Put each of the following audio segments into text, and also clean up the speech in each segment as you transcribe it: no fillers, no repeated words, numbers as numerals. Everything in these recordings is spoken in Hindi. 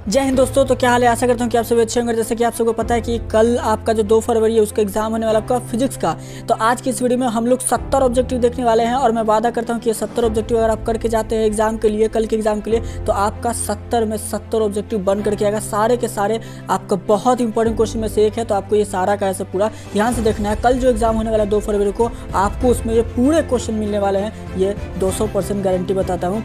जय हिंद दोस्तों। तो क्या हाल है? आशा करता हूँ कि आप सभी अच्छे होंगे। जैसे कि आप सबको पता है कि कल आपका जो 2 फरवरी है उसका एग्जाम होने वाला आपका फिजिक्स का। तो आज की इस वीडियो में हम लोग 70 ऑब्जेक्टिव देखने वाले हैं और मैं वादा करता हूँ कि ये 70 ऑब्जेक्टिव अगर आप करके जाते हैं एग्जाम के लिए, कल के एग्जाम के लिए, तो आपका 70 में 70 ऑब्जेक्टिव बन करके आएगा। सारे के सारे आपका बहुत इंपॉर्टेंट क्वेश्चन में से एक है, तो आपको ये सारा का ऐसा पूरा ध्यान से देखना है। कल जो एग्जाम होने वाला है 2 फरवरी को, आपको उसमें ये पूरे क्वेश्चन मिलने वाले हैं, ये 200% गारंटी बताता हूँ।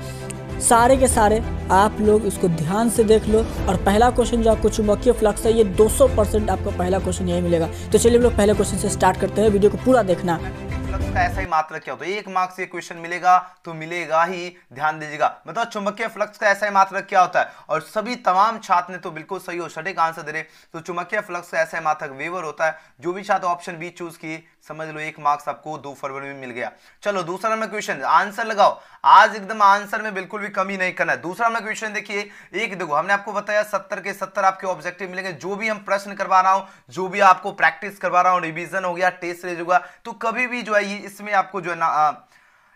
सारे के सारे आप लोग इसको ध्यान से देख लो। और पहला क्वेश्चन जो आपको चुंबकीय फ्लक्स है, ये 200% आपको पहला क्वेश्चन यही मिलेगा। तो चलिए हम लोग पहले क्वेश्चन से स्टार्ट करते हैं, वीडियो को पूरा देखना। फ्लक्स का ऐसा ही मात्रक क्या होता है? 1 मार्क्स ये क्वेश्चन मिलेगा तो मिलेगा ही, ध्यान दीजिएगा। मतलब चुंबकीय फ्लक्स का ऐसा ही मात्रक क्या होता है, और सभी तमाम छात्र ने तो बिल्कुल सही और सटीक आंसर दे रहे। तो चुंबकीय फ्लक्स का ऐसा ही मात्रक वेबर होता है। जो भी छात्र ऑप्शन बी चूज किए, समझ लो 1 मार्क्स आपको 2 फरवरी में मिल गया। चलो दूसरा नंबर क्वेश्चन, आंसर लगाओ। आज एकदम आंसर में बिल्कुल भी कमी नहीं करना है। दूसरा नंबर क्वेश्चन देखिए, एक देखो हमने आपको बताया 70 के 70 आपके ऑब्जेक्टिव मिलेंगे। जो भी हम प्रश्न करवा रहा हूं, जो भी आपको प्रैक्टिस करवा रहा हूं, रिवीजन हो गया, टेस्ट सीरीज होगा, तो कभी भी जो है ये इसमें आपको जो है ना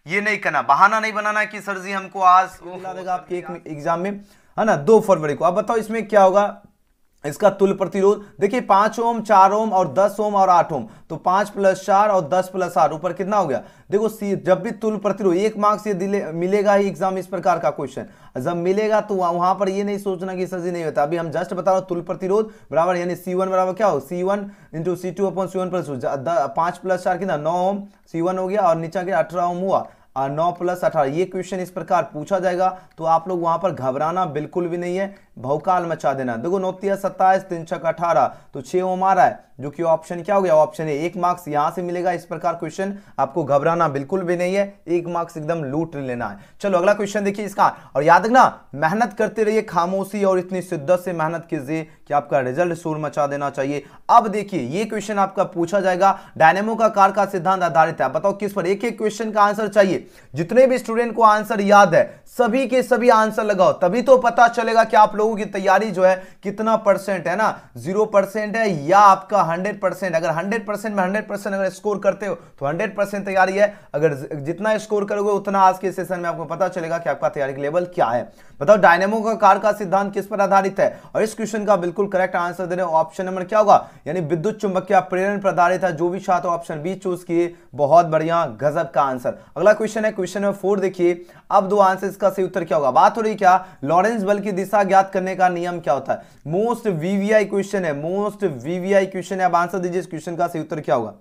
ये नहीं करना, बहाना नहीं बनाना कि सर जी हमको आज मिला देगा आपके एक एग्जाम में, है ना, 2 फरवरी को। अब बताओ इसमें क्या होगा। इसका तुल्य प्रतिरोध देखिए 5 ओम, 4 ओम और 10 ओम और 8 ओम। तो 5 + 4 और 10 + 8 ऊपर कितना हो गया? देखो जब भी तुल्य प्रतिरोध 1 मार्क्स ये मिलेगा ही एग्जाम, इस प्रकार का क्वेश्चन जब मिलेगा तो वहां पर ये नहीं सोचना कि सर जी नहीं होता। अभी हम जस्ट बता रहे हो तुल्य प्रतिरोध बराबर यानी C1 बराबर क्या हो, C1 × C2 / C1 + 5 + 4 कितना 9 ओम, C1 हो गया और नीचे गया 18 ओम हुआ, 9 + 18। ये क्वेश्चन इस प्रकार पूछा जाएगा, तो आप लोग वहां पर घबराना बिल्कुल भी नहीं है, भौकाल मचा देना। देखो 9 × 3 = 27, 3 × 6 = 18, तो 6 ओम आ रहा है, जो कि ऑप्शन क्या हो गया, ऑप्शन है। 1 मार्क्स यहां से मिलेगा। इस प्रकार क्वेश्चन आपको घबराना बिल्कुल भी नहीं है, 1 मार्क्स एकदम लूट लेना है। चलो अगला क्वेश्चन देखिए इसका, और याद रखना मेहनत करते रहिए, खामोशी और इतनी शिद्दत से मेहनत कीजिए कि आपका रिजल्ट शोर मचा देना चाहिए। अब देखिए ये क्वेश्चन आपका पूछा जाएगा, डायनेमो का कार्य का सिद्धांत आधारित है। बताओ किस पर? एक एक क्वेश्चन का आंसर चाहिए। जितने भी स्टूडेंट को आंसर याद है सभी के सभी आंसर लगाओ, तभी तो पता चलेगा कि आप लोगों की तैयारी जो है कितना परसेंट है ना, 0% है या आपका 100%। अगर 100% में 100% अगर स्कोर करते हो तो 100% तैयारी है। अगर जितना स्कोर करोगे उतना आज के सेशन में आपको पता चलेगा कि आपका तैयारी का लेवल क्या है। बताओ डायनेमो का कार्य का सिद्धांत किस पर आधारित है? और इस क्वेश्चन का बिल्कुल करेक्ट आंसर दे रहे हो, ऑप्शन नंबर क्या होगा, यानी विद्युत चुंबकीय प्रेरण पर आधारित है। जो भी छात्र ऑप्शन बी चूज किए, बहुत बढ़िया, गजब का आंसर। अगला क्वेश्चन है क्वेश्चन नंबर 4 देखिए। अब 2 आंसर, इसका सही उत्तर क्या होगा? बात हो रही क्या, लॉरेंस बल की दिशा ज्ञात करने का नियम क्या होता है? मोस्ट वीवीआई क्वेश्चन है, मोस्ट वीवीआई क्वेश्चन है। अब आंसर दीजिए इस क्वेश्चन का सही उत्तर क्या होगा।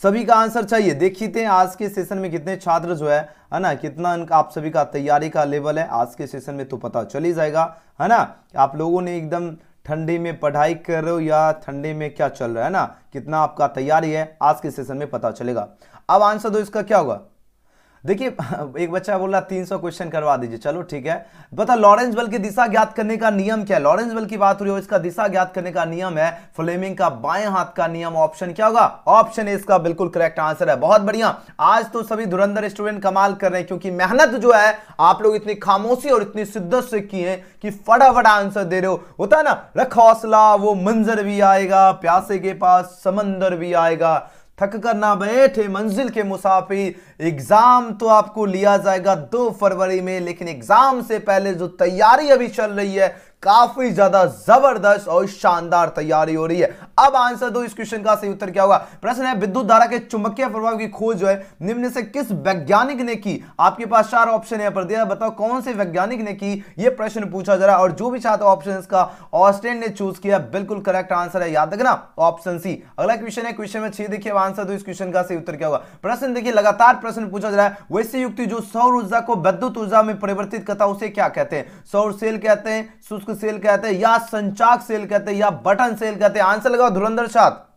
सभी का आंसर चाहिए। देखिए आज के सेशन में कितने छात्र जो है ना, कितना आप सभी का तैयारी का लेवल है आज के सेशन में तो पता चल ही जाएगा, है ना। आप लोगों ने एकदम ठंडे में पढ़ाई कर रहे हो या ठंडे में क्या चल रहा है ना, कितना आपका तैयारी है आज के सेशन में पता चलेगा। अब आंसर दो इसका क्या होगा। देखिए एक बच्चा बोल रहा 300 क्वेश्चन करवा दीजिए, चलो ठीक है। बता लॉरेंस बल की दिशा ज्ञात करने का नियम क्या है? लॉरेंस बल की बात हो रही है, इसका दिशा ज्ञात करने का नियम है फ्लेमिंग का बाएं हाथ का नियम। ऑप्शन क्या होगा? ऑप्शन ए इसका बिल्कुल करेक्ट आंसर है। बहुत बढ़िया, आज तो सभी धुरंधर स्टूडेंट कमाल कर रहे हैं, क्योंकि मेहनत जो है आप लोग इतनी खामोशी और इतनी शिद्दत से की है कि फटाफट आंसर दे रहे हो। होता है ना, रख हौसला वो मंजर भी आएगा, प्यासे के पास समंदर भी आएगा, थक कर ना बैठे मंजिल के मुसाफिर। एग्जाम तो आपको लिया जाएगा 2 फरवरी में, लेकिन एग्जाम से पहले जो तैयारी अभी चल रही है काफी ज्यादा जबरदस्त और शानदार तैयारी हो रही है। अब आंसर दो इस क्वेश्चन का सही उत्तर क्या होगा। प्रश्न है विद्युत धारा के चुंबकीय प्रभाव की खोज जो है निम्न से किस वैज्ञानिक ने की? आपके पास 4 ऑप्शन है पर दिया, बताओ कौन से वैज्ञानिक ने की, यह प्रश्न पूछा जा रहा है। और जो भी छात्र ऑप्शन का ऑस्टेन ने चूज किया, बिल्कुल करेक्ट आंसर है, याद रखना ऑप्शन सी। अगला क्वेश्चन है क्वेश्चन में 6 देखिए। आंसर दो इस क्वेश्चन का सही उत्तर क्या होगा। प्रश्न देखिए लगातार प्रश्न पूछा जा रहा है, वैसे युक्ति जो सौर ऊर्जा को विद्युत ऊर्जा में परिवर्तित करता है उसे क्या कहते हैं? सौर सेल कहते हैं, शुष्क सेल कहते हैं, या संचाक सेल कहते हैं, या बटन सेल कहते हैं। आंसर लगाओ धुरंधर छात्र,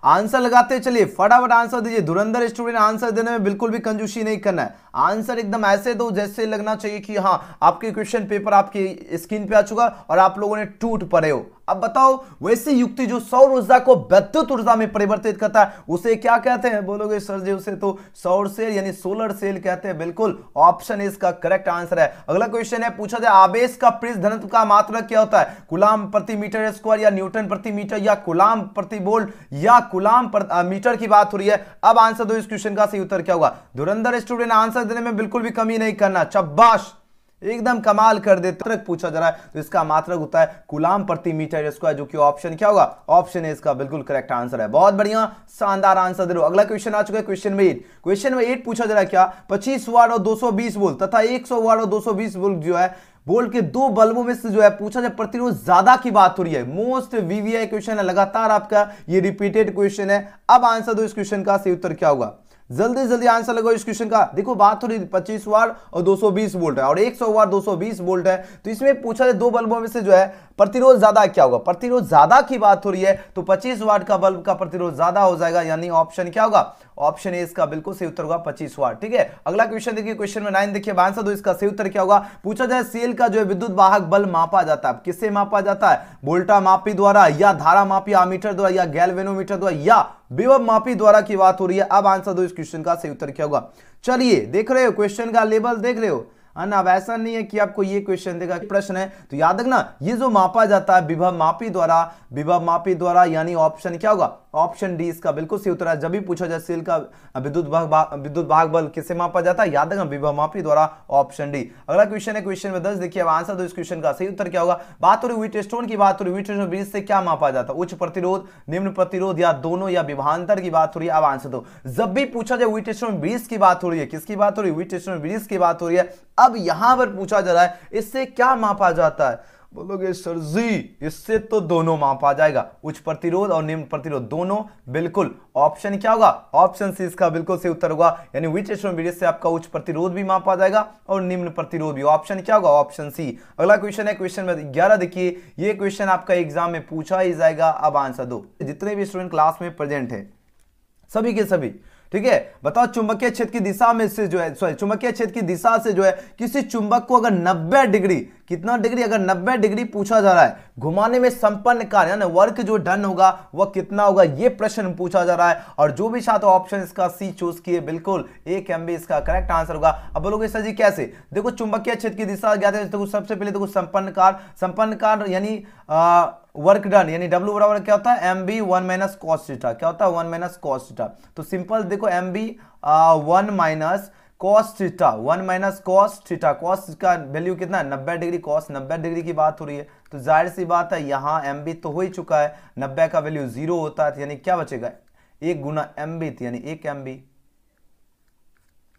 आंसर लगाते चलिए, फटाफट आंसर दीजिए। धुरंधर स्टूडेंट आंसर देने में बिल्कुल भी कंजूसी नहीं करना है, आंसर एकदम ऐसे दो जैसे लगना चाहिए कि हाँ आपके क्वेश्चन पेपर आपकी स्क्रीन पे आ चुका और आप लोगों ने टूट पड़े हो। अब बताओ वैसी युक्ति जो सौर ऊर्जा को विद्युत ऊर्जा में परिवर्तित करता है उसे क्या कहते हैं? बोलोगे सर जी उसे तो सौर सेल यानी सोलर सेल कहते हैं, बिल्कुल ऑप्शन इसका करेक्ट आंसर है। अगला क्वेश्चन है पूछा जाए आवेश का पृष्ठ घनत्व का मात्रक क्या होता है? कूलाम प्रति मीटर स्क्वायर, या न्यूटन प्रति मीटर, या कूलाम प्रति वोल्ट, या कूलाम मीटर की बात हो रही है। अब आंसर दो इस क्वेश्चन का सही उत्तर क्या होगा। धुरंधर स्टूडेंट आंसर देने में बिल्कुल भी कमी नहीं करना, शाबाश, एकदम कमाल कर दे। मात्रक पूछा जा रहा है तो इसका मात्रक होता है कूलाम प्रति मीटर स्क्वायर, जो कि ऑप्शन क्या होगा, ऑप्शन ए इसका बिल्कुल करेक्ट आंसर है। बहुत बढ़िया, शानदार आंसर दे रहे हो। अगला क्वेश्चन आ चुका है क्वेश्चन में 8। क्वेश्चन में 8 पूछा जा रहा है क्या, 25 वाट और 220 वोल्ट तथा 100 वाट और 220 वोल्ट जो है वोल्ट के दो बल्बों में से जो है पूछा जाए प्रतिरोध ज्यादा की बात हो रही है। मोस्ट वीवीआई क्वेश्चन है, लगातार आपका ये रिपीटेड क्वेश्चन है। अब आंसर दो इस क्वेश्चन का, सही उत्तर क्या होगा, जल्दी जल्दी आंसर लगाओ इस क्वेश्चन का। देखो बात हो रही 25 वाट और 220 वोल्ट है और 100 वाट 220 वोल्ट है, तो इसमें पूछा जाए दो बल्बों में से जो है प्रतिरोध ज्यादा क्या होगा, प्रतिरोध ज्यादा की बात हो रही है तो 25 वाट का बल्ब का प्रतिरोध ज्यादा हो जाएगा, यानी ऑप्शन क्या होगा, ऑप्शन ए इसका बिल्कुल सही उत्तर होगा 25 वाट। ठीक है, अगला क्वेश्चन देखिए, क्वेश्चन में 9 देखिए, आंसर दो इसका, सही उत्तर क्या होगा। पूछा जाए सेल का जो है विद्युत वाहक बल मापा जाता है, किससे मापा जाता है, वोल्टा मापी द्वारा या धारा मापी आमीटर द्वारा या गैल्वेनोमीटर द्वारा या विभव मापी द्वारा की बात हो रही है। अब आंसर दो इस क्वेश्चन का, सही उत्तर क्या होगा। चलिए देख रहे हो क्वेश्चन का लेवल, देख रहे हो ना। अब ऐसा नहीं है कि आपको ये क्वेश्चन देगा, प्रश्न है तो याद रखना, ये जो मापा जाता है विभव मापी द्वारा यानी ऑप्शन क्या होगा, ऑप्शन डी इसका बिल्कुल सही उत्तर है। जब भी पूछा जाए सेल का विद्युत भाग बल किससे मापा जाता है, याद रखना विभव मापी द्वारा, ऑप्शन डी। अगला क्वेश्चन है क्वेश्चन में 10 देखिए, अब आंसर दो इस क्वेश्चन का, सही उत्तर क्या होगा। बात हो रही व्हीटस्टोन की, बात हो रही व्हीटस्टोन ब्रिज से क्या मापा जाता है, उच्च प्रतिरोध, निम्न प्रतिरोध या दोनों या विभवांतर की बात हो रही है। अब आंसर दो, जब भी पूछा जाए व्हीटस्टोन ब्रिज की बात हो रही है, किसकी बात हो रही है, व्हीटस्टोन ब्रिज की बात हो रही है। अब यहां पर पूछा जा रहा है इससे क्या मापा जाता है, बोलोगे सर जी इससे तो दोनों मापा जाएगा, उच्च प्रतिरोध और निम्न प्रतिरोध दोनों, बिल्कुल ऑप्शन क्या होगा, ऑप्शन सी इसका बिल्कुल सही उत्तर होगा। यानी व्हीटस्टोन ब्रिज से आपका उच्च प्रतिरोध भी मापा जाएगा और निम्न प्रतिरोध भी, ऑप्शन क्या होगा, ऑप्शन सी। अगला क्वेश्चन है क्वेश्चन में 11 देखिए, ये क्वेश्चन आपका एग्जाम में पूछा ही जाएगा। अब आंसर दो, जितने भी स्टूडेंट क्लास में प्रेजेंट है सभी के सभी, ठीक है, बताओ चुंबकीय क्षेत्र की दिशा में से जो है, सॉरी चुंबकीय क्षेत्र की दिशा से जो है किसी चुंबक को अगर 90 डिग्री, कितना डिग्री, अगर 90 डिग्री पूछा जा रहा है घुमाने में संपन्न कार्य यानी वर्क जो डन होगा वह कितना होगा, यह प्रश्न पूछा जा रहा है। और जो भी छात्र ऑप्शन इसका सी चूज किए, बिल्कुल 1 MB इसका करेक्ट आंसर होगा। अब बोलोगे सर जी कैसे, देखो चुंबकीय क्षेत्र की दिशा ज्ञात है, देखो सबसे पहले देखो संपन्न कार्य यानी वर्क डन, यानी W बराबर क्या होता है, MB 1 - cos थीटा, क्या होता है 1 - cos थीटा। तो सिंपल देखो MB 1 - cos theta, 1 - cos theta, cos का वैल्यू कितना है 90 डिग्री, cos 90 डिग्री की बात हो रही है, तो जाहिर सी बात है यहाँ MB तो हो ही चुका है, 90 का वैल्यू 0 होता है, यानी क्या बचेगा 1 गुना MB, यानी 1 MB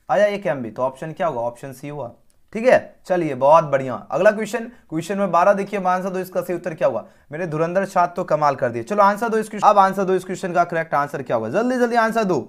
आया, 1 MB, तो ऑप्शन क्या होगा, ऑप्शन सी हुआ। ठीक है, चलिए बहुत बढ़िया। अगला क्वेश्चन में 12 देखिए, आंसर दो इसका, सही उत्तर क्या होगा। मेरे धुरंधर छात्र तो कमाल कर दिए। चलो आंसर दो इस क्वेश्चन, अब आंसर दो इस क्वेश्चन का करेक्ट आंसर क्या होगा, जल्दी जल्दी आंसर दो।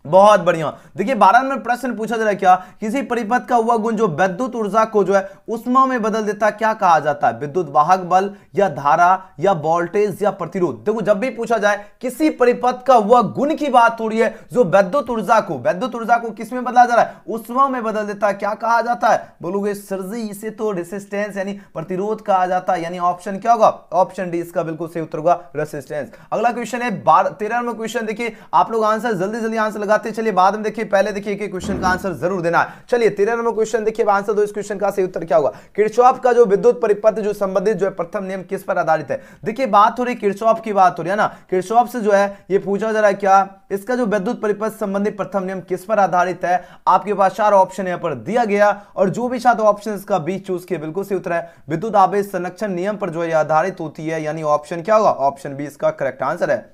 बहुत बढ़िया, देखिए 12 नंबर प्रश्न पूछा जा रहा है क्या, किसी परिपथ का हुआ गुण जो विद्युत ऊर्जा को जो है उष्मा में बदल देता है, क्या कहा जाता है, विद्युत वाहक बल या धारा या वोल्टेज या प्रतिरोध। देखो जब भी पूछा जाए किसी परिपथ का हुआ गुण की बात हो रही है जो विद्युत ऊर्जा को किस में बदला जा रहा है, उष्मा में बदल देता है, क्या कहा जाता है, बोलोगे सर जी इसे तो रेसिस्टेंस यानी प्रतिरोध कहा जाता है, यानी ऑप्शन क्या होगा, ऑप्शन डी इसका बिल्कुल सही उत्तर होगा, रेसिस्टेंस। अगला क्वेश्चन है 13 नंबर क्वेश्चन, देखिए आप लोग आंसर जल्दी जल्दी आंसर लगाते चलिए, बाद में देखिए, पहले देखिए एक क्वेश्चन का आंसर जरूर देना है। चलिए 13 नंबर क्वेश्चन देखिए, आंसर दो इस क्वेश्चन का, सही उत्तर क्या होगा। किरचॉफ का जो विद्युत परिपथ जो संबंधित जो है प्रथम नियम किस पर आधारित है। देखिए बात हो रही किरचॉफ की, बात हो रही है ना, किरचॉफ से जो है ये पूछा जा रहा है क्या, इसका जो विद्युत परिपथ संबंधित प्रथम नियम किस पर आधारित है। आपके पास 4 ऑप्शन यहां पर दिया गया और जो भी छात्र ऑप्शन इसका बी चूज किए, बिल्कुल सही उत्तर है, विद्युत आवेश संरक्षण नियम पर जो है आधारित होती है, यानी ऑप्शन क्या होगा, ऑप्शन बी इसका करेक्ट आंसर है।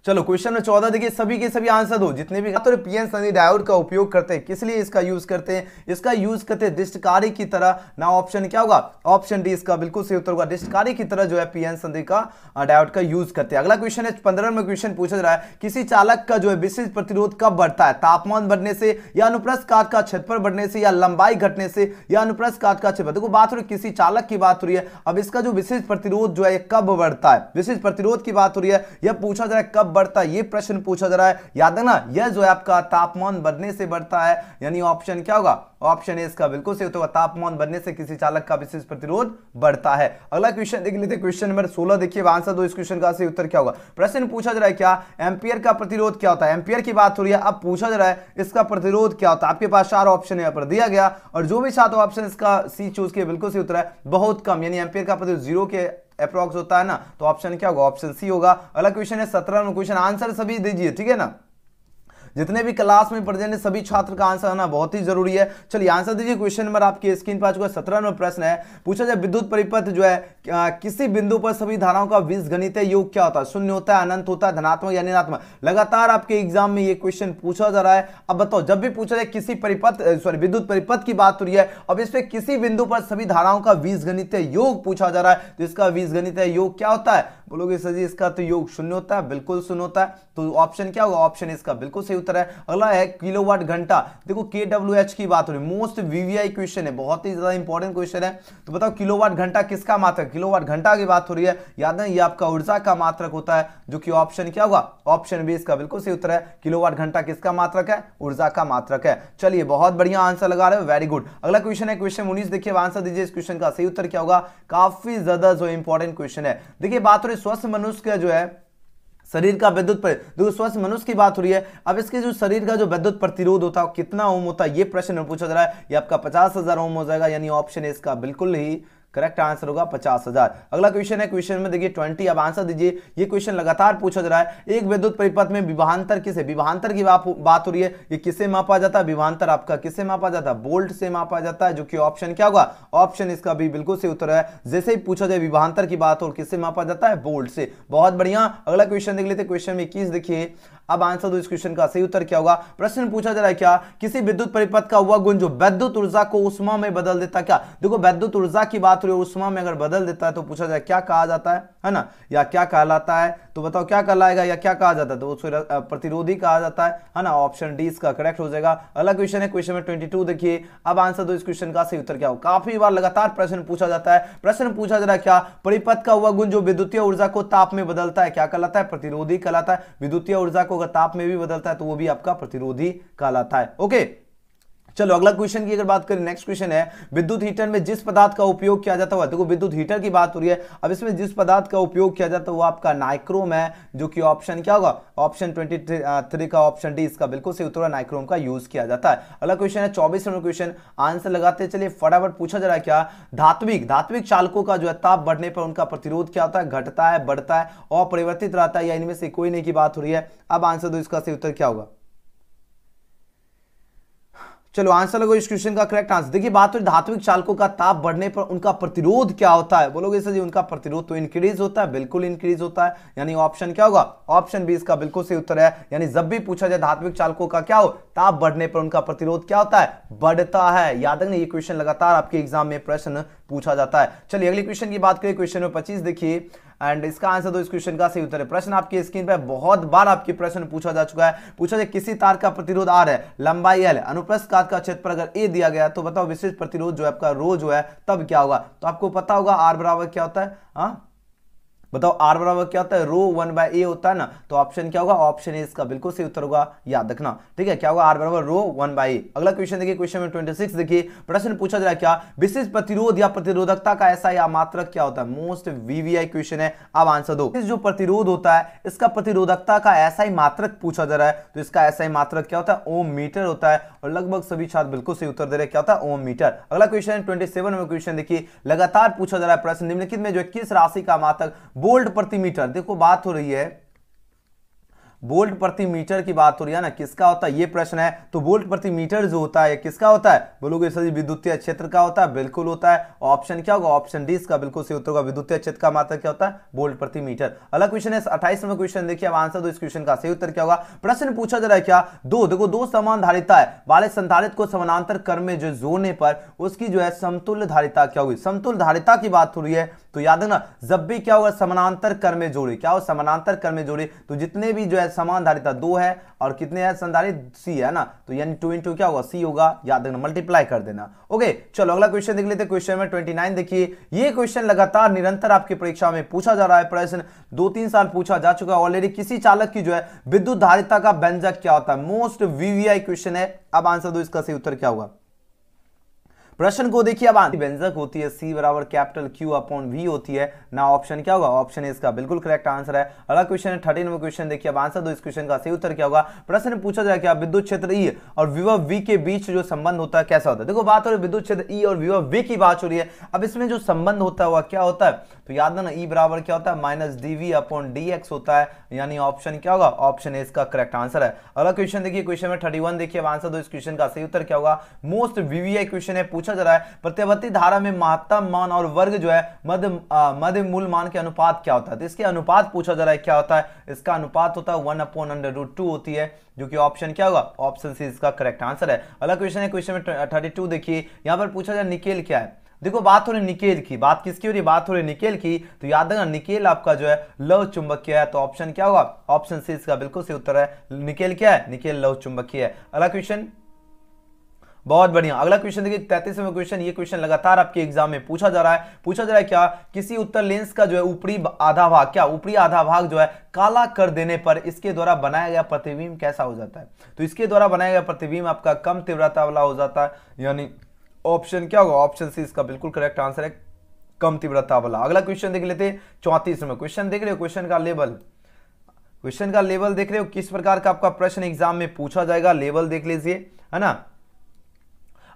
चलो क्वेश्चन में 14 देखिए, सभी के सभी आंसर दो, जितने भी तो पीएन संधि डायोड का उपयोग करते हैं, किस लिए इसका यूज करते हैं, इसका यूज करते हैं दृष्टिकारी की तरह, ना ऑप्शन क्या होगा, ऑप्शन डी इसका बिल्कुल सही उत्तर होगा, दृष्टिकारी की तरह जो है पीएन संधि का डायोड का यूज करते हैं। अगला क्वेश्चन है 15 में क्वेश्चन पूछा जा रहा है, किसी चालक का जो है विशिष्ट प्रतिरोध कब बढ़ता है, तापमान बढ़ने से या अनुप्रस्थ काट का क्षेत्रफल बढ़ने से या लंबाई घटने से या अनुप्रस्थ काट का क्षेत्रफल। देखो बात हो रही किसी चालक की बात हो रही है, अब इसका जो विशिष्ट प्रतिरोध जो है कब बढ़ता है, विशिष्ट प्रतिरोध की बात हो रही है, यह पूछा जा रहा है कब बढ़ता है, ये प्रश्न पूछा जा रहा है। याद है ना, यह जो है आपका तापमान बढ़ने से बढ़ता है, यानी ऑप्शन क्या होगा, ऑप्शन ए इसका बिल्कुल सही उत्तर होगा, तापमान बढ़ने से किसी चालक का विशिष्ट प्रतिरोध बढ़ता है। अगला क्वेश्चन देख लेते हैं, क्वेश्चन नंबर 16 देखिए, आंसर दो इस क्वेश्चन का, सही उत्तर क्या होगा। प्रश्न पूछा जा रहा है क्या, एम्पियर का प्रतिरोध क्या होता है, एम्पियर की बात हो रही है, अब पूछा जा रहा है इसका प्रतिरोध क्या होता है। आपके पास 4 ऑप्शन यहां पर दिया गया और जो भी 7 ऑप्शन इसका सी चूज किया, बिल्कुल सही उत्तर है, बहुत कम, यानी एम्पियर का प्रतिरोध 0 के अप्रॉक्स होता है ना, तो ऑप्शन क्या होगा, ऑप्शन सी होगा। अगला क्वेश्चन है 17 क्वेश्चन, आंसर सभी दीजिए, ठीक है ना। जितने भी क्लास में प्रेजेंट है सभी छात्र का आंसर आना बहुत ही जरूरी है। चलिए आंसर दीजिए। क्वेश्चन नंबर आपकी स्क्रीन पर आ चुका है। 17वां नंबर प्रश्न है, पूछा जाए विद्युत परिपथ जो है किसी बिंदु पर सभी धाराओं का बीजगणितीय योग क्या होता है? शून्य होता है, अनंत होता है, धनात्मक या ऋणात्मक? लगातार आपके एग्जाम में ये क्वेश्चन पूछा जा रहा है। अब बताओ, जब भी पूछा जाए किसी परिपथ विद्युत परिपथ की बात हो रही है, अब इस पे किसी बिंदु पर सभी धाराओं का बीजगणितीय योग पूछा जा रहा है, तो इसका बीजगणितीय योग क्या होता है? बोलोगे सर जी इसका तो योग शून्य होता है। बिल्कुल शून्य होता है, तो ऑप्शन क्या होगा? ऑप्शन इसका बिल्कुल सही उत्तर है। अगला है किलोवाट घंटा। देखो KWH की बात हो रही है, मोस्ट VVI क्वेश्चन है, बहुत ही ज्यादा इंपॉर्टेंट क्वेश्चन है। तो बताओ किलोवाट घंटा किसका मात्रक? किलोवाट घंटा की बात हो रही है, याद है ये आपका ऊर्जा का मात्रक होता है, जो कि ऑप्शन क्या होगा? ऑप्शन बी इसका बिल्कुल सही उत्तर है। किलोवाट घंटा किसका मात्रक है? ऊर्जा का मात्रक है। चलिए बहुत बढ़िया आंसर लगा रहे हो, वेरी गुड। अगला क्वेश्चन है क्वेश्चन 19। देखिए आंसर दीजिए इस क्वेश्चन का सही उत्तर क्या होगा? काफी ज्यादा जो इंपॉर्टेंट क्वेश्चन है। देखिए बात हो रही स्वस्थ मनुष्य का जो है शरीर का विद्युत देखो स्वस्थ मनुष्य की बात हो रही है। अब इसके जो शरीर का जो विद्युत प्रतिरोध होता है कितना ओम होता है, ये प्रश्न में पूछा जा रहा है। ये आपका 50,000 ओम हो जाएगा, यानी ऑप्शन है इसका बिल्कुल ही करेक्ट आंसर होगा 50,000। अगला क्वेश्चन है क्वेश्चन में देखिए 20। अब आंसर दीजिए। ये क्वेश्चन लगातार पूछा जा रहा है, एक विद्युत परिपथ में विभवांतर किसे? विभवांतर की बात हो रही है, ये किसे मापा जाता है? विभवांतर आपका किसे मापा जाता है? वोल्ट से मापा जाता है, जो कि ऑप्शन क्या होगा? ऑप्शन इसका भी बिल्कुल सही उत्तर है। जैसे ही पूछा जाए विभवांतर की बात हो, किससे मापा जाता है? वोल्ट से। बहुत बढ़िया। अगला क्वेश्चन देख लेते हैं क्वेश्चन 21। देखिए अब आंसर दो इस क्वेश्चन का सही उत्तर क्या होगा? प्रश्न पूछा जा रहा है क्या किसी विद्युत परिपथ का वह गुण जो विद्युत ऊर्जा को उष्मा में बदल देता है? क्या देखो विद्युत ऊर्जा की बात हो रही है, उष्मा में अगर बदल देता है तो पूछा जाए क्या कहा जाता है ना, या क्या कहलाता है? तो बताओ क्या कहलाएगा या क्या कहा जाता है? तो प्रतिरोधी कहा जाता है ना। ऑप्शन डी इसका करेक्ट हो जाएगा। अगला क्वेश्चन है क्वेश्चन में 22। देखिए अब आंसर दो इस क्वेश्चन का सही उत्तर क्या होगा? काफी बार लगातार प्रश्न पूछा जाता है। प्रश्न पूछा जा रहा है क्या परिपथ का वह गुण जो विद्युतीय ऊर्जा को ताप में बदलता है, क्या कहलाता है? प्रतिरोधी कहलाता है। विद्युतीय ऊर्जा को अगर ताप में भी बदलता है तो वो भी आपका प्रतिरोधी कहलाता है। ओके चलो अगला क्वेश्चन की अगर बात करें, नेक्स्ट क्वेश्चन है विद्युत हीटर में जिस पदार्थ का उपयोग किया जाता है, देखो विद्युत हीटर की बात हो रही है। अब इसमें जिस पदार्थ का उपयोग किया जाता है वो आपका नाइक्रोम है, जो कि ऑप्शन क्या होगा? ऑप्शन 23 का ऑप्शन डी इसका बिल्कुल सही उत्तर है। नाइक्रोम का यूज किया जाता है। अगला क्वेश्चन है 24 नंबर क्वेश्चन। आंसर लगाते चलिए फटाफट। पूछा जा रहा है क्या धात्विक चालकों का जो है ताप बढ़ने पर उनका प्रतिरोध क्या होता है? घटता है, बढ़ता है, अपरिवर्तित रहता है, या इनमें से कोई नहीं की बात हो रही है? अब आंसर दो इसका सही उत्तर क्या होगा? चलो आंसर लगो इस क्वेश्चन का करेक्ट आंसर। देखिए बात हो धात्विक चालकों का ताप बढ़ने पर उनका प्रतिरोध क्या होता है? बोलोगे सर जी उनका प्रतिरोध तो इंक्रीज होता है। बिल्कुल इंक्रीज होता है, यानी ऑप्शन क्या होगा? ऑप्शन बी इसका बिल्कुल सही उत्तर है। यानी जब भी पूछा जाए धात्विक चालकों का क्या हो, ताप बढ़ने पर उनका प्रतिरोध क्या होता है? बढ़ता है। याद रखना ये क्वेश्चन लगातार आपके एग्जाम में प्रश्न पूछा जाता है। चलिए अगले क्वेश्चन की बात करें, क्वेश्चन नंबर 25। देखिए एंड इसका आंसर दो इस क्वेश्चन का सही उत्तर है। प्रश्न आपकी स्क्रीन पर बहुत बार आपके प्रश्न पूछा जा चुका है। पूछा जाए किसी तार का प्रतिरोध R है, लंबाई L है, अनुप्रस्थ काट का क्षेत्रफल अगर A दिया गया तो बताओ विशिष्ट प्रतिरोध जो है आपका रो जो है तब क्या होगा? तो आपको पता होगा R बराबर क्या होता है? हाँ बताओ R बराबर क्या होता है? रो 1/A होता है ना। तो ऑप्शन क्या होगा? ऑप्शन ए इसका बिल्कुल सही उत्तर होगा, याद रखना। ठीक है क्या होगा? R बराबर रो 1/A। अगला क्वेश्चन देखिए क्वेश्चन में 26। देखिए प्रश्न पूछा जा रहा है क्या विशिष्ट प्रतिरोध या प्रतिरोधकता का ऐसा या मात्रक क्या होता है? मोस्ट VVI क्वेश्चन है। अब आंसर दो। इस जो प्रतिरोध होता है इसका प्रतिरोधकता का ऐसा ही मात्रक पूछा जा रहा है, तो इसका ऐसा ही मात्रक क्या होता है? ओम मीटर होता है। और लगभग सभी छात्र बिल्कुल सही उत्तर दे रहे हैं, क्या होता है? ओम मीटर। अगला क्वेश्चन 27 में क्वेश्चन देखिए लगातार पूछा जा रहा है प्रश्न निम्नलिखित में जो किस राशि का मात्रक वोल्ट प्रति मीटर? देखो बात हो रही है वोल्ट प्रति मीटर की बात हो रही है ना, किसका होता है ये प्रश्न है। तो वोल्ट प्रति मीटर जो होता है किसका होता है? बोलोगे सर विद्युतीय क्षेत्र का होता है। बिल्कुल होता है। ऑप्शन क्या होगा? ऑप्शन डी इसका बिल्कुल सही उत्तर होगा। विद्युतीय क्षेत्र का मात्रक क्या होता है? वोल्ट प्रति मीटर। अगला क्वेश्चन है 28 नंबर क्वेश्चन। देखिए अब आंसर दो इस क्वेश्चन का सही उत्तर क्या होगा? प्रश्न पूछा जा रहा है क्या दो समान धारिता है वाले संधारित्र को समानांतर क्रम में जो जोड़ने पर उसकी जो है समतुल्य धारिता क्या होगी? समतुल्य धारिता की बात हो रही है, तो याद है ना जब भी क्या होगा? समानांतर क्रम में जोड़े। क्या हो? समानांतर क्रम में जोड़े तो जितने भी जो है समान धारिता 2 है और कितने है संधारित्र C है ना, तो यानी 2 into क्या होगा? C होगा। याद रखना मल्टीप्लाई कर देना। ओके चलो अगला क्वेश्चन देख लेते हैं क्वेश्चन में 29। देखिए ये क्वेश्चन लगातार निरंतर आपकी परीक्षा में पूछा जा रहा है। प्रश्न 2-3 साल पूछा जा चुका है ऑलरेडी। किसी चालक की जो है विद्युत धारिता का व्यंजक क्या होता है? मोस्ट VVI क्वेश्चन है। अब आंसर दो इसका सही उत्तर क्या होगा? प्रश्न को देखिए अब व्यंजक होती है C बराबर कैपिटल Q अपॉन V होती है ना। ऑप्शन क्या होगा? ऑप्शन ए इसका बिल्कुल करेक्ट आंसर है। अगला क्वेश्चन है 13 नंबर क्वेश्चन देखिए अब आंसर दो इस क्वेश्चन का। सही उत्तर क्या होगा? प्रश्न में पूछा जाए क्या विद्युत क्षेत्र E और विभव V के बीच जो संबंध होता है कैसा होता है। देखो बात हो रही है विद्युत क्षेत्र E और विभव V की बात हो रही है। अब इसमें जो संबंध होता है वह क्या होता है? तो याद रखना E बराबर क्या होता है? माइनस dV अपॉन dx होता है, यानी ऑप्शन क्या होगा? ऑप्शन ए इसका करेक्ट आंसर है। अगला क्वेश्चन देखिए क्वेश्चन में 31 देखिए अब आंसर दो इस क्वेश्चन का। सही उत्तर क्या होगा? मोस्ट वीवीआई क्वेश्चन है, पूछा जा रहा है प्रत्यावर्ती धारा में महत्तम मान और वर्ग जो है मध्य मूल मान के अनुपात क्या होता है। तो इसके अनुपात पूछा जा रहा है, क्या होता है? इसका अनुपात होता है 1/√2 होती है, जो कि ऑप्शन क्या होगा? ऑप्शन सी इसका करेक्ट आंसर है। अगला क्वेश्चन है क्वेश्चन में 32 देखिए यहां पर पूछा जा रहा है निकेल क्या है। देखो बात हो रही निकेल की, बात किसकी हो रही है? बात हो रही निकेल की। तो याद रखना निकेल आपका जो है लौह चुंबकीय है, तो ऑप्शन क्या होगा? ऑप्शन सी इसका बिल्कुल सही उत्तर है। निकेल क्या है? निकेल लौह चुंबकीय है। अगला क्वेश्चन बहुत बढ़िया। अगला क्वेश्चन देखिए 33वां क्वेश्चन। ये क्वेश्चन लगातार आपके एग्जाम में पूछा जा रहा है। पूछा जा रहा है क्या? किसी उत्तर लेंस का जो है ऊपरी आधा भाग, क्या ऊपरी आधा भाग जो है काला कर देने पर इसके द्वारा बनाया गया प्रतिबिंब कैसा हो जाता है। तो इसके द्वारा बनाया गया प्रतिबिंब आपका कम तीव्रता वाला हो जाता है, यानी ऑप्शन क्या होगा? ऑप्शन सी इसका बिल्कुल करेक्ट आंसर है, कम तीव्रता वाला। अगला क्वेश्चन देख लेते हैं 34वां क्वेश्चन। देख रहे हो क्वेश्चन का लेवल, क्वेश्चन का लेवल देख रहे हो किस प्रकार का आपका प्रश्न एग्जाम में पूछा जाएगा। लेवल देख लीजिए, है ना।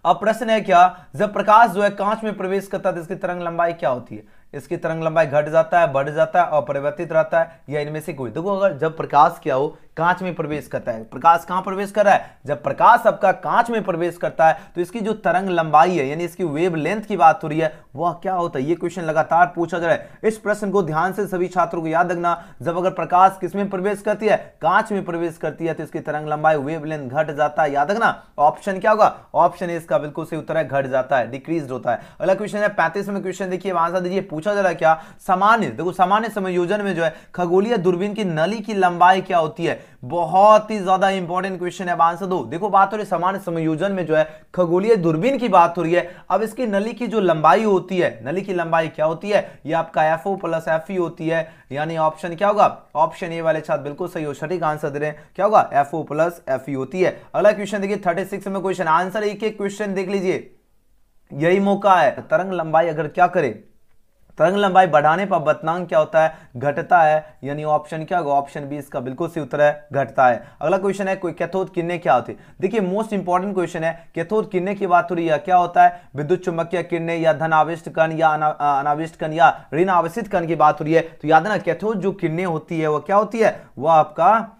अब प्रश्न है क्या? जब प्रकाश जो है कांच में प्रवेश करता है तो इसकी तरंग लंबाई क्या होती है। इसकी तरंग लंबाई घट जाता है, बढ़ जाता है, अपरिवर्तित रहता है, या इनमें से कोई। देखो अगर जब प्रकाश क्या हो कांच में प्रवेश करता है, प्रकाश कहां प्रवेश कर रहा है? जब प्रकाश आपका कांच में प्रवेश करता है तो इसकी जो तरंग लंबाई है, यानी इसकी वेव लेंथ की बात हो रही है, वह क्या होता है। ये क्वेश्चन लगातार पूछा जा रहा है। इस प्रश्न को ध्यान से सभी छात्रों को याद रखना। जब अगर प्रकाश किसमें प्रवेश करती है? कांच में प्रवेश करती है, तो इसकी तरंग लंबाई वेव लेंथ घट जाता है। याद रखना ऑप्शन क्या होगा? ऑप्शन ए इसका बिल्कुल सही उत्तर है, घट जाता है, डिक्रीज होता है। अगला क्वेश्चन है 35वां क्वेश्चन देखिए आंसर दीजिए। पूछा जा रहा है क्या? सामान्य, देखो सामान्य समायोजन में जो है खगोलीय दूरबीन की नली की लंबाई क्या होती है। बहुत ही ज्यादा इंपॉर्टेंट क्वेश्चन है, अब आंसर दो। देखो बात हो रही है सामान्य समायोजन में जो है खगोलीय दूरबीन की बात हो रही है। अब इसकी नली की जो लंबाई होती है, नली की लंबाई क्या होती है? ये आपका FO प्लस FE होती है, यानी ऑप्शन क्या होगा? ऑप्शन ए वाले छात्र बिल्कुल सही हो, सटीक आंसर दे रहे हैं। क्या होगा? FO प्लस FE होती है। अगला क्वेश्चन देखिए 36 में क्वेश्चन, आंसर एक एक क्वेश्चन देख लीजिए, यही मौका है। तरंग लंबाई अगर क्या करे, तरंग लंबाई बढ़ाने पर बतनांक क्या होता है? घटता है, यानी ऑप्शन क्या होगा? ऑप्शन बी इसका बिल्कुल सही उत्तर है, घटता है। अगला क्वेश्चन है कोई कैथोड किरणें क्या होती है। देखिए मोस्ट इंपॉर्टेंट क्वेश्चन है, कैथोड किरणें की बात हो रही है, क्या होता है? विद्युत चुंबकीय किरणें या धन आवेशित कण या अनावेशित कण या ऋण आवेशित कण की बात हो रही है। तो याद है ना कैथोड जो किरणें होती है वह क्या होती है? वह आपका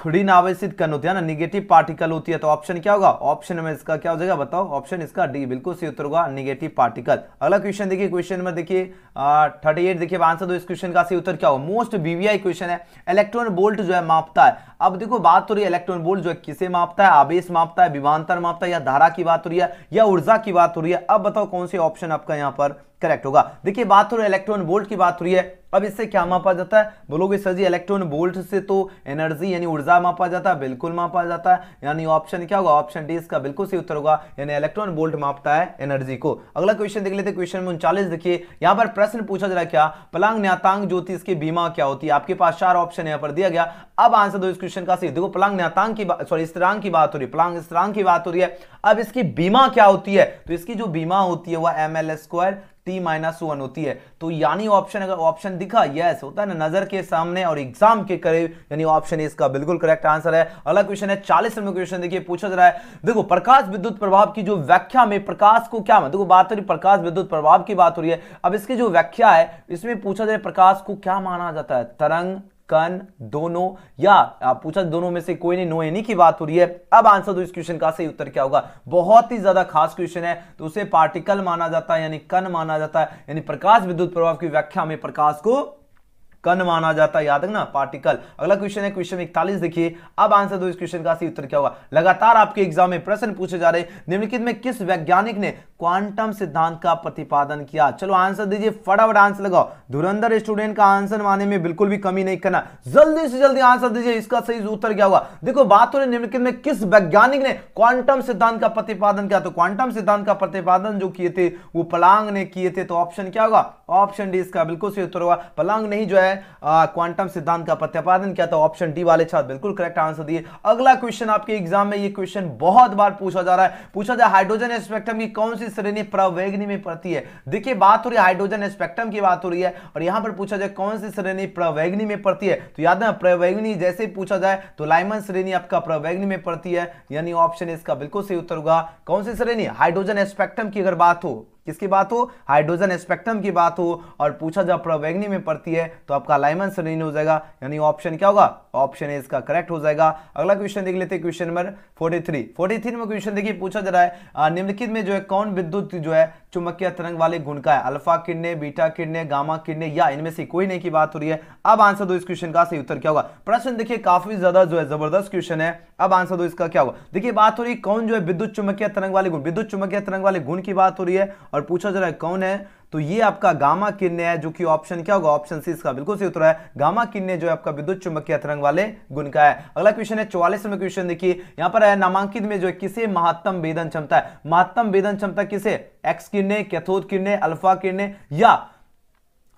ऋण आवेशित कण होती है ना, निगेटिव पार्टिकल होती है। तो ऑप्शन क्या होगा? ऑप्शन में इसका क्या हो जाएगा बताओ? ऑप्शन इसका डी बिल्कुल सही उत्तर होगा, निगेटिव पार्टिकल। अगला क्वेश्चन देखिए, क्वेश्चन नंबर देखिए 38 देखिए आंसर दो। इस क्वेश्चन का सही उत्तर क्या होगा? मोस्ट वीवीआई क्वेश्चन है, इलेक्ट्रॉन वोल्ट जो है मापता है। अब देखो बात हो रही है इलेक्ट्रॉन वोल्ट जो है किसे मापता है? आवेश मापता है, विभवांतर मापता है, या धारा की बात हो रही है, या ऊर्जा की बात हो रही है। अब बताओ कौन से ऑप्शन आपका यहाँ पर करेक्ट होगा। देखिए बात हो रही है इलेक्ट्रॉन वोल्ट की बात हो रही है। अब इससे क्या मापा जाता है? बोलोगे सर जी इलेक्ट्रॉन वोल्ट से तो एनर्जी यानी ऊर्जा मापा जाता है, बिल्कुल मापा जाता है, यानी ऑप्शन क्या होगा? ऑप्शन डी इसका बिल्कुल सही उत्तर होगा, यानी इलेक्ट्रॉन वोल्ट मापता है एनर्जी को। अगला क्वेश्चन देख लेते हैं, क्वेश्चन 39 देखिए यहाँ पर प्रश्न पूछा जा रहा है क्या? प्लांक न्यातांक ज्योति इसकी बीमा क्या होती है। आपके पास 4 ऑप्शन यहाँ पर दिया गया। अब आंसर दो इस क्वेश्चन का सही। देखो प्लांक न्यातांक की सॉरी स्थिरांक की बात हो रही है, प्लांक स्थिरांक की बात हो रही है। अब इसकी बीमा क्या होती है? तो इसकी जो बीमा होती है वह ml² T-1 होती है। तो यानी ऑप्शन अगर ऑप्शन दिखा यस होता है ना नजर के सामने और एग्जाम के करीब, यानी ऑप्शन इसका बिल्कुल करेक्ट आंसर है। अगला क्वेश्चन है 40 नंबर क्वेश्चन देखिए पूछा जा रहा है। देखो प्रकाश विद्युत प्रभाव की जो व्याख्या में प्रकाश को क्या, देखो बात हो रही प्रकाश विद्युत प्रभाव की बात हो रही है। अब इसकी जो व्याख्या है इसमें पूछा जा रहा है प्रकाश को क्या माना जाता है? तरंग, कण, दोनों, या पूछा दोनों में से कोई नहीं, नो एनी की बात हो रही है। अब आंसर दो इस क्वेश्चन का सही उत्तर क्या होगा? बहुत ही ज्यादा खास क्वेश्चन है, तो उसे पार्टिकल माना जाता है, यानी कण माना जाता है, यानी प्रकाश विद्युत प्रभाव की व्याख्या में प्रकाश को कण माना जाता है, याद रखना पार्टिकल। अगला क्वेश्चन है क्वेश्चन 41 देखिए। अब आंसर दो इस क्वेश्चन का सही उत्तर क्या होगा? लगातार आपके एग्जाम में प्रश्न पूछे जा रहे हैं, निम्नलिखित में किस वैज्ञानिक ने क्वांटम सिद्धांत का प्रतिपादन किया? चलो आंसर दीजिए, फटाफट आंसर लगाओ। धुरंधर स्टूडेंट का आंसर माने में बिल्कुल भी कमी नहीं करना, जल्दी से जल्दी आंसर दीजिए, इसका सही उत्तर क्या होगा? देखो बात हो रही निम्नलिखित में किस वैज्ञानिक ने क्वांटम सिद्धांत का प्रतिपादन किया? तो क्वांटम सिद्धांत का प्रतिपादन जो किए थे वो प्लांक ने किए थे। तो ऑप्शन क्या होगा? ऑप्शन डी इसका बिल्कुल सही उत्तर होगा। प्लांक ने ही जो है है क्वांटम सिद्धांत का प्रतिपादन किया था। ऑप्शन डी वाले छात्र बिल्कुल करेक्ट आंसर दिए। अगला क्वेश्चन आपके एग्जाम में, ये क्वेश्चन बहुत बार पूछा जा रहा है, पूछा जाए हाइड्रोजन स्पेक्ट्रम की कौन सी श्रेणी प्रवेगिनी में पड़ती है। देखिए बात हो रही है हाइड्रोजन स्पेक्ट्रम की बात हो रही है और यहां पर पूछा जाए कौन सी श्रेणी प्रवेगिनी में पड़ती है। तो याद है प्रवेगिनी जैसे पूछा जाए तो लाइमन श्रेणी आपका प्रवेगिनी में पड़ती है, यानी ऑप्शन इसका बिल्कुल सही उत्तर होगा। कौन सी श्रेणी? हाइड्रोजन स्पेक्ट्रम की अगर बात हो, किसकी बात हो? हाइड्रोजन स्पेक्ट्रम की बात हो और पूछा जाए प्रवेगिनी में पड़ती है तो आपका लाइमन श्रेणी हो जाएगा, यानी ऑप्शन क्या होगा? ऑप्शन ए इसका करेक्ट हो जाएगा। अगला क्वेश्चन देख लेते हैं, क्वेश्चन नंबर 43 में क्वेश्चन देखिए पूछा जा रहा है निम्नलिखित में जो है कौन विद्युत जो है चुंबकीय तरंग वाले गुण का है? अल्फा किरणें, बीटा किरणें, गामा किरणें या इनमें से कोई नहीं की बात हो रही है। अब आंसर दो इस क्वेश्चन का, सही उत्तर क्या होगा? प्रश्न देखिए काफी ज्यादा जो है जबरदस्त क्वेश्चन है। अब आंसर दो इसका क्या होगा? देखिए बात हो रही है कौन जो है विद्युत चुंबकीय तरंग वाले गुण, विद्युत चुंबकीय तरंग वाले गुण की बात हो रही है और पूछा जा रहा है कौन है, तो ये आपका गामा किरणें है, जो कि ऑप्शन क्या होगा? ऑप्शन सी इसका बिल्कुल सही उत्तर है। गामा किरणें जो है आपका विद्युत चुंबकीय तरंग वाले गुण का है। अगला क्वेश्चन है 44वें क्वेश्चन देखिए, यहां पर है नामांकित में जो है किसे महत्तम वेदन क्षमता है? महत्तम वेदन क्षमता किसे? एक्स किरणें, कैथोड किरणें, अल्फा किरणें या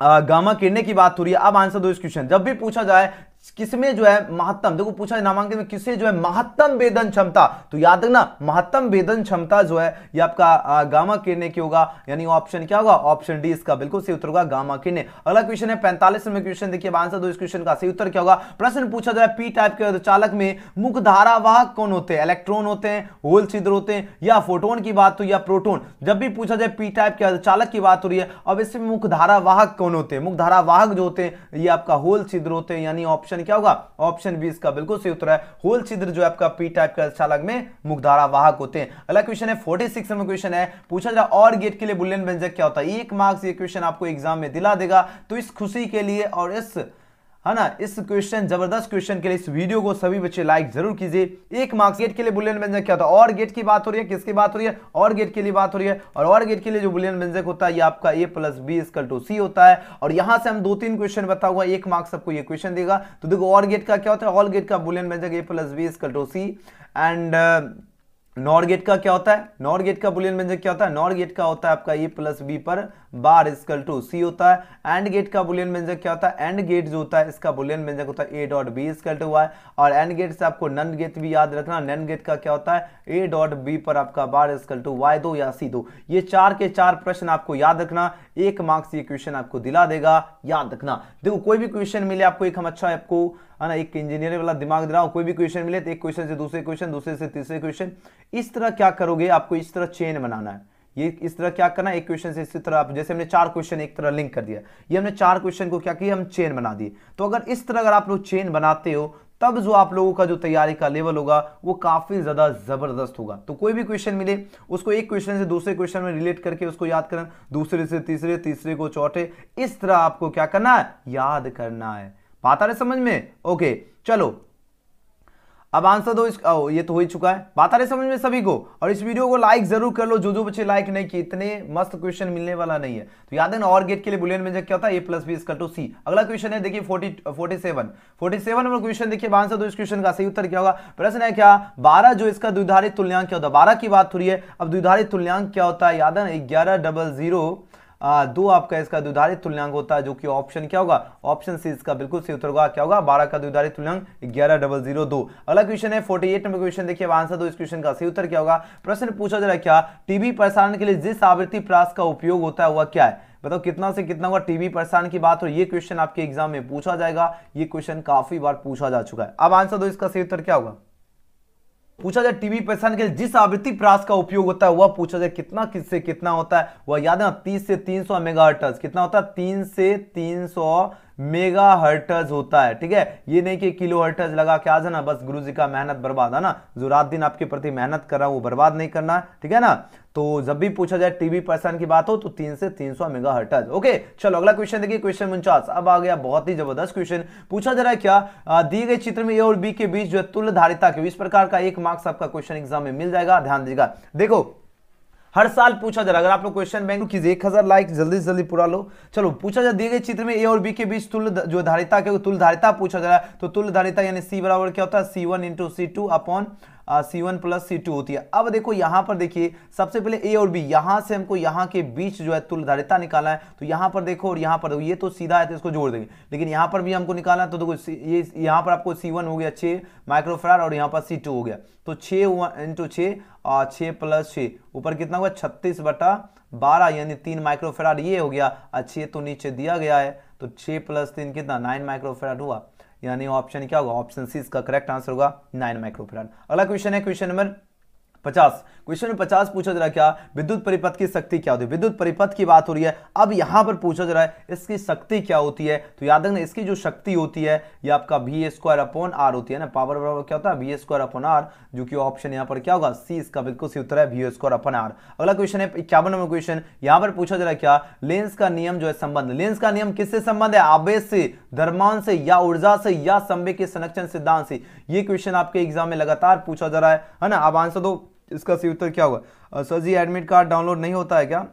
गामा किरणें की बात हो रही है। अब आंसर दो इस क्वेश्चन, जब भी पूछा जाए किसमें जो है महत्तम, देखो पूछा है नामांकित में किसे जो है महत्तम वेदन क्षमता, तो याद रखना महत्तम वेदन क्षमता जो है ये आपका गामा किरणें की होगा, यानी ऑप्शन क्या होगा? ऑप्शन डी इसका बिल्कुल सही उत्तर होगा, गामा किरणें। अगला क्वेश्चन है 45वें क्वेश्चन देखिए, आंसर दो इस क्वेश्चन का, सही उत्तर क्या होगा? प्रश्न पूछा जाए पी टाइप के अर्धचालक में मुख्य धारावाहक कौन होते हैं? इलेक्ट्रॉन होते हैं, होल छिद्र होते हैं या फोटोन की बात हो या प्रोटोन। जब भी पूछा जाए पी टाइप के अर्धचालक की बात हो रही है, अब इसमें मुख्य धारावाहक कौन होते हैं? मुख्य धारावाहक जो होते हैं ये आपका होल छिद्र होते हैं, यानी ऑप्शन क्या होगा? ऑप्शन बी इसका बिल्कुल सही उत्तर है। होल छिद्र जो है आपका पी टाइप के अर्धचालक में मुख्य धारावाहक होते हैं। अगला क्वेश्चन है 46 में क्वेश्चन है, पूछा जा रहा और गेट के लिए बुलियन व्यंजक क्या होता है? 1 मार्क्स ये क्वेश्चन आपको एग्जाम में दिला देगा, तो इस खुशी के लिए और इस है ना इस क्वेश्चन जबरदस्त क्वेश्चन के लिए इस वीडियो को सभी बच्चे लाइक जरूर कीजिए। 1 मार्क्स गेट के लिए बुलियन व्यंजक क्या होता है? और गेट की बात हो रही है, किसकी बात हो रही है? और गेट के लिए बात हो रही है और और गेट के लिए जो बुलियन व्यंजक होता है ये आपका a + b = c होता है। और यहां से हम 2-3 क्वेश्चन बताऊंगा, 1 मार्क्स आपको ये क्वेश्चन देगा। तो देखो और गेट का क्या होता है? और गेट का बुलियन व्यंजक a + b = c and NOR gate का क्या होता है? नॉर गेट का बुलियन व्यंजक क्या होता है? नॉर गेट का होता है आपका a + b पर बार = c होता है। एंड गेट का बुलियन व्यंजक क्या होता है? एंड गेट जो होता है इसका बुलियन व्यंजक होता है a.b = y। और एंड गेट से आपको नन गेट भी याद रखना, नन गेट का क्या होता है? a.b पर आपका बार = y2 या c2। ये 4 के 4 प्रश्न आपको याद रखना, 1 मार्क्स ये क्वेश्चन आपको दिला देगा, याद रखना। देखो कोई भी क्वेश्चन मिले आपको, एक हम अच्छा आपको है ना एक इंजीनियर वाला दिमाग दे रहा हूं, कोई भी क्वेश्चन मिले तो एक क्वेश्चन से दूसरे क्वेश्चन, दूसरे से तीसरे क्वेश्चन, इस तरह क्या करोगे? आपको इस तरह चेन बनाना है। ये इस तरह क्या करना है, एक क्वेश्चन से इसी तरह आप, जैसे हमने 4 क्वेश्चन एक तरह लिंक कर दिया, ये हमने 4 क्वेश्चन को क्या किया? हम चेन बना दिए। तो अगर इस तरह अगर आप लोग चेन बनाते हो तब जो आप लोगों का जो तैयारी का लेवल होगा वो काफी ज्यादा जबरदस्त होगा। तो कोई भी क्वेश्चन मिले उसको एक क्वेश्चन से दूसरे क्वेश्चन में रिलेट करके उसको याद करना, दूसरे से तीसरे, तीसरे को चौथे, इस तरह आपको क्या करना है? याद करना है। बात आ रही समझ में? ओके चलो अब आंसर दो। ये तो हो ही चुका है, बात आ रही समझ में सभी को। और इस वीडियो को लाइक जरूर कर लो, जो बच्चे लाइक नहीं किए, इतने मस्त क्वेश्चन मिलने वाला नहीं है। तो याद है ना और गेट के लिए बुलियन व्यंजक क्या होता है? a + b = c। अगला क्वेश्चन है देखिए 47 नंबर क्वेश्चन देखिए, आंसर दो इस क्वेश्चन का, सही उत्तर क्या होगा? प्रश्न है क्या 12 जो इसका द्विधारित तुल्यांक क्या होता है? 12 की बात हो रही है। अब द्विधारित तुल्यांक क्या होता है? याद है ना 1100 आपका इसका द्विधारित तुल्यांक होता है, जो कि ऑप्शन क्या होगा? ऑप्शन सी इसका बिल्कुल सही उत्तर होगा। क्या होगा? 12 का द्विधारित तुल्यांक 11002। अगला क्वेश्चन है 48 नंबर क्वेश्चन देखिए, आंसर दो इस क्वेश्चन का, सही उत्तर क्या होगा? प्रश्न पूछा जा रहा है क्या टीवी प्रसारण के लिए जिस आवृत्ति प्रास का उपयोग होता है वह क्या है? बताओ कितना से कितना होगा टीवी प्रसारण की बात हो? ये क्वेश्चन आपके एग्जाम में पूछा जाएगा, ये क्वेश्चन काफी बार पूछा जा चुका है। अब आंसर दो इसका, सही उत्तर क्या होगा? पूछा जाए टीवी प्रसारण के लिए जिस आवृत्ति प्रास का उपयोग होता है वह पूछा जाए कितना, किससे कितना होता है? वह याद है 30 से 300 मेगाहर्ट्ज। कितना होता है? 3 से 300 मेगाहर्ट्ज होता है। ठीक है, ये नहीं कि किलोहर्ट्ज लगा के आ जाना, बस गुरुजी का मेहनत बर्बाद है ना, जो रात दिन आपके प्रति मेहनत कर रहा है वो बर्बाद नहीं करना। ठीक है ना, तो जब भी पूछा जाए टीवी प्रसारण की बात हो तो 3 से 300 मेगाहर्ट्ज। ओके चलो अगला क्वेश्चन देखिए, क्वेश्चन 49। अब आ गया बहुत ही जबरदस्त क्वेश्चन। पूछा जा रहा है क्या दिए गए चित्र में ए और बी के बीच जो है तुल्य धारिता के, इस प्रकार का 1 मार्क्स आपका क्वेश्चन एग्जाम में मिल जाएगा। ध्यान दीजिएगा, देखो हर साल पूछा जा रहा है, अगर आप लोग क्वेश्चन बैंक कीजिए 1000 लाइक जल्दी से जल्दी पूरा लो। चलो पूछा जा दिए गए चित्र में ए और बी के बीच तुल्य जो धारिता के तुल्य धारिता पूछा जा रहा है, तो तुल्य धारिता यानी C बराबर क्या होता है? C1 × C2 upon C1 plus C2 होती है। अब देखो यहाँ पर देखिए सबसे पहले A और B, यहाँ से हमको यहाँ के बीच जो है तुल्यधारिता निकालना है। तो यहाँ पर देखो और यहाँ पर देखो, ये तो सीधा है तो इसको जोड़ देंगे, लेकिन यहाँ पर भी हमको निकालना है। तो देखो ये यहाँ पर आपको C1 हो गया 6 माइक्रोफैराड और यहाँ पर C2 हो गया, तो 6 इंटू 6 और 6 प्लस 6 ऊपर कितना हुआ 36/12 यानी 3 माइक्रोफैराड ये हो गया। 6 तो नीचे दिया गया है, तो 6 प्लस 3 कितना 9 माइक्रोफैराड हुआ, यानी ऑप्शन क्या होगा, ऑप्शन सी इसका करेक्ट आंसर होगा 9 माइक्रोफैराड। अगला क्वेश्चन है क्वेश्चन नंबर 50। क्वेश्चन में 50 पूछा जा रहा है क्या, विद्युत परिपथ की शक्ति क्या होती है। विद्युत परिपथ की बात हो रही है। अब यहां पर पूछा जा रहा है इसकी शक्ति क्या होती है। तो याद रखना इसकी जो शक्ति होती है ये आपका V²/R होती है ना। पावर बराबर क्या होता है V²/R, जो कि ऑप्शन यहां पर क्या होगा सी इसका बिल्कुल सही उत्तर है V²/R। अगला क्वेश्चन है 51 नंबर क्वेश्चन। यहां पर पूछा जा रहा है क्या, लेंस का नियम जो है संबंध, लेंस का नियम किससे संबंध है, आवेश से, द्रव्यमान से, या ऊर्जा से, या संवेग के संरक्षण सिद्धांत से। ये क्वेश्चन आपके एग्जाम में लगातार पूछा जा रहा है ना। अब आंसर दो, इसका सही उत्तर क्या होगा। सर जी एडमिट कार्ड डाउनलोड नहीं होता है क्या,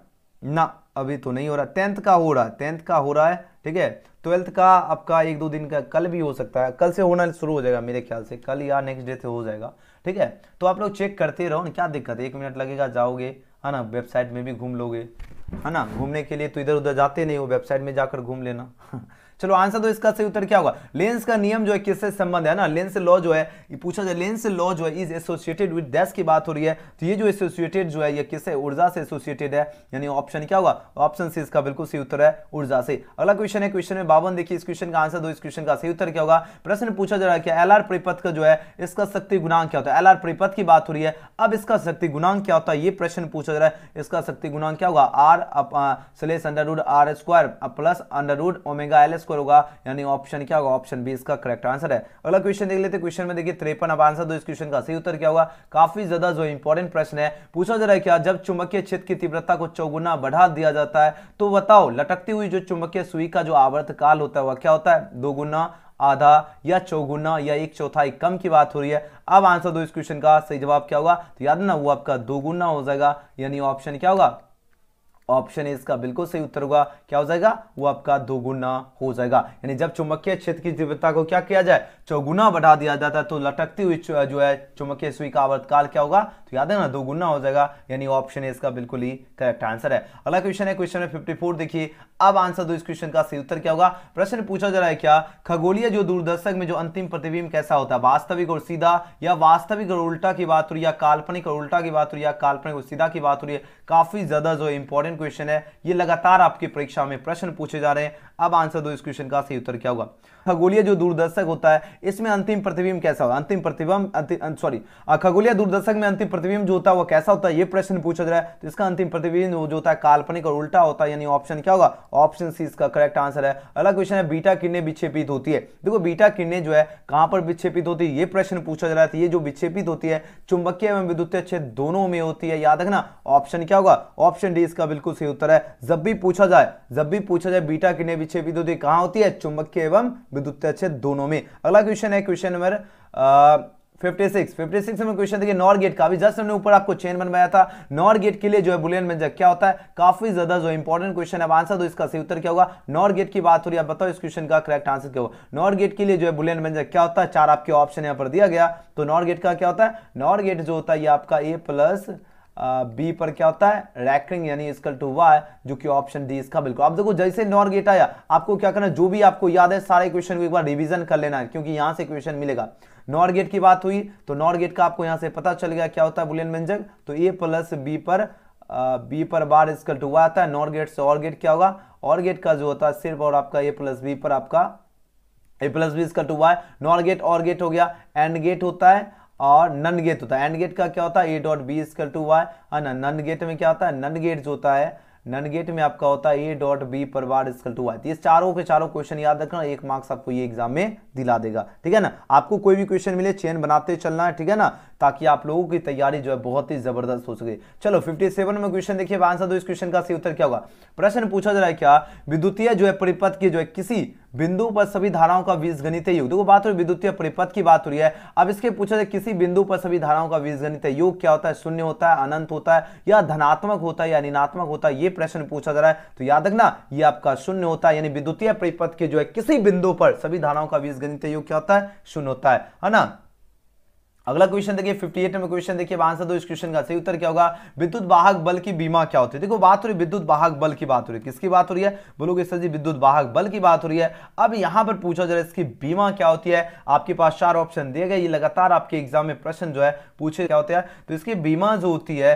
ना अभी तो नहीं हो रहा, 10th का हो रहा है, 10th का हो रहा है, ठीक है। 12th का आपका 1-2 दिन का, कल भी हो सकता है, कल से होना शुरू हो जाएगा मेरे ख्याल से, कल या नेक्स्ट डे से हो जाएगा, ठीक है। तो आप लोग चेक करते रहो ना, क्या दिक्कत है, 1 मिनट लगेगा, जाओगे है ना, वेबसाइट में भी घूम लोगे है ना। घूमने के लिए तो इधर उधर जाते नहीं हो, वेबसाइट में जाकर घूम लेना। चलो आंसर दो, इसका सही उत्तर क्या होगा। लेंस का नियम जो है किससे संबंध है ना, लेंस लॉ जो है ये पूछा जाए, लेंस लॉ जो है इज एसोसिएटेड विद डैश की बात हो रही है। तो ये जो एसोसिएटेड जो है ये किससे, ऊर्जा से एसोसिएटेड है, यानी ऑप्शन क्या होगा, ऑप्शन सी इसका बिल्कुल सही उत्तर है ऊर्जा से। अगला क्वेश्चन है क्वेश्चन में 52। देखिए इस क्वेश्चन का आंसर दो, इस क्वेश्चन का सही उत्तर क्या होगा। प्रश्न पूछा जा रहा है कि एलआर परिपथ का जो है इसका शक्ति गुणांक क्या होता है। एलआर परिपथ की बात हो रही है, अब इसका शक्ति गुणांक क्या होता है ये प्रश्न पूछा जा रहा है। इसका शक्ति गुणांक क्या होगा, R/√R² प्लस √ΩL² होगा, यानी ऑप्शन क्या होगा, ऑप्शन बी इसका करेक्ट आंसर है। अगला क्वेश्चन देख लेते हैं। क्वेश्चन में देखिए 53। अब आंसर दो, इस क्वेश्चन का सही उत्तर क्या होगा। काफी ज्यादा जो इंपॉर्टेंट प्रश्न है, पूछा जा रहा है क्या, जब चुंबकीय क्षेत्र की तीव्रता को 4 गुना बढ़ा दिया जाता है तो बताओ लटकती हुई जो चुंबकीय सुई का जो आवर्त काल होता है वह क्या होता है, 2 गुना, आधा, या 4 गुना, या 1/4 कम की बात हो रही है। अब आंसर दो, इस क्वेश्चन का सही जवाब क्या होगा। तो याद ना वो आपका 2 गुना हो जाएगा, यानी ऑप्शन क्या होगा, ऑप्शन ए इसका बिल्कुल सही उत्तर होगा। क्या हो जाएगा, वो आपका 2 गुना हो जाएगा। यानी जब चुंबकीय क्षेत्र की तीव्रता को क्या किया जाए, 4 गुना बढ़ा दिया जाता है तो लटकती हुई जो है चुंबकीय सुई का आवर्तकाल क्या होगा, तो याद है ना 2 गुना हो जाएगा, यानी ऑप्शन ए इसका बिल्कुल ही करेक्ट आंसर है। अगला क्वेश्चन है क्वेश्चन में 54। देखिए अब आंसर दो, इस क्वेश्चन का सही उत्तर क्या होगा। प्रश्न पूछा जा रहा है क्या, खगोलीय जो दूरदर्शक में जो अंतिम प्रतिबिंब कैसा होता है, वास्तविक और सीधा, या वास्तविक और उल्टा की बात हो रही है, या काल्पनिक और उल्टा की बात हो रही है, या काल्पनिक और सीधा की बात हो रही है। काफी ज्यादा जो इंपॉर्टेंट क्वेश्चन है, ये लगातार आपकी परीक्षा में प्रश्न पूछे जा रहे हैं। अब आंसर दो, इस क्वेश्चन का सही उत्तर क्या होगा। खगोलीय जो दूरदर्शक होता है इसमें अंतिम प्रतिबिंब कैसा होगा, अंतिम प्रतिबिंब सॉरी खगोलीय दूरदर्शक में अंतिम प्रतिबिंब जो होता है वो कैसा होता है, ये प्रश्न पूछा जा रहा है। तो इसका अंतिम प्रतिबिंब जो होता है काल्पनिक और उल्टा होता है, यानी ऑप्शन क्या होगा, ऑप्शन सी इसका करेक्ट आंसर है। अगला क्वेश्चन है, बीटा किरणें विक्षेपित होती है। देखो बीटा किरणें जो है कहां पर विक्षेपित होती है, ये प्रश्न पूछा जा रहा है। ये जो विक्षेपित होती है चुंबकीय एवं विद्युतीय क्षेत्र दोनों में होती है, याद रखना ऑप्शन क्या होगा, ऑप्शन डी इसका बिल्कुल सही उत्तर है। जब भी पूछा जाए बीटा किरणें विक्षेपित होती है कहां होती है, चुंबकीय एवं विद्युतीय क्षेत्र दोनों में। अगला क्वेश्चन है क्वेश्चन नंबर 56 में क्वेश्चन देखिए नॉर गेट का। अभी जस्ट हमने ऊपर आपको चेन बनवाया था, नॉर गेट के लिए जो है बुलियन व्यंजक क्या होता है, काफी ज्यादा जो इंपॉर्टेंट क्वेश्चन है। अब आंसर दो, इसका सही उत्तर क्या होगा। नॉर गेट की बात हो रही है, बताओ इस क्वेश्चन का करेक्ट आंसर क्या होगा। नॉर गेट के लिए जो है बुलियन व्यंजक क्या होता है, 4 आपके ऑप्शन यहां पर दिया गया। तो नॉर गेट का क्या होता है, नॉर गेट जो होता है ये आपका A प्लस बी पर क्या होता है, रैकरिंग, यानी इक्वल टू वाई, जो कि ऑप्शन डी इसका बिल्कुल। आप देखो जैसे नॉर गेट आया आपको क्या करना, जो भी आपको याद है सारे क्वेश्चन को एक बार रिवीजन कर लेना है, क्योंकि यहां से क्वेश्चन मिलेगा। नॉर गेट की बात हुई तो नॉर गेट का आपको यहां से पता चल गया क्या होता है बुलियन व्यंजक। तो A प्लस बी पर बार इक्वल टू वाई आता है। नॉर गेट से और गेट क्या होगा, और गेट का जो होता है सिर्फ और आपका A प्लस बी पर आपका A plus B equal to Y. NOR gate OR gate हो गया। एंड गेट होता है और नन गेट होता है। एंड गेट का क्या होता है, A dot B equal to Y, है ना। नन गेट में क्या होता है, नन गेट जो होता है, नन गेट में आपका होता है A डॉट बी पर बार इक्वल टू वाई। ये चारों के चारों क्वेश्चन याद रखना, 1 मार्क्स आपको ये एग्जाम में दिला देगा, ठीक है ना। आपको कोई भी क्वेश्चन मिले चेन बनाते चलना है, ठीक है ना, ताकि आप लोगों की तैयारी जो है बहुत ही जबरदस्त हो सके। चलो 57 में क्वेश्चन देखिए, आंसर दो, इस क्वेश्चन का सही उत्तर क्या होगा। प्रश्न पूछा जा रहा है क्या, विद्युतीय जो है परिपथ की जो है किसी बिंदु पर सभी धाराओं का बीजगणितीय योग। देखो बात हो रही विद्युतीय परिपथ की बात हो रही है। अब इसके पूछा जाए किसी बिंदु पर सभी धाराओं का बीजगणितीय योग क्या होता है, शून्य होता है, अनंत होता है, या धनात्मक होता है, या ऋणात्मक होता है, ये प्रश्न पूछा जा रहा है। तो याद रखना ये आपका शून्य होता है, यानी विद्युतीय परिपथ के जो है किसी बिंदु पर सभी धाराओं का बीजगणितीय योग क्या होता है, शून्य होता है ना। अगला क्वेश्चन देखिए 58 नंबर क्वेश्चन देखिए, अब आंसर दो इस क्वेश्चन का। सही उत्तर क्या होगा? विद्युत वाहक बल की बीमा क्या होती है? देखो बात हो रही है विद्युत वाहक बल की, बात हो रही है किसकी बात हो रही है? बोलोगे सर जी विद्युत वाहक बल की बात हो रही है। अब यहां पर पूछा जा रहा है इसकी बीमा क्या होती है। आपके पास 4 ऑप्शन दिए गए, ये लगातार आपके एग्जाम में प्रश्न जो है पूछे क्या होते हैं। तो इसकी बीमा जो होती है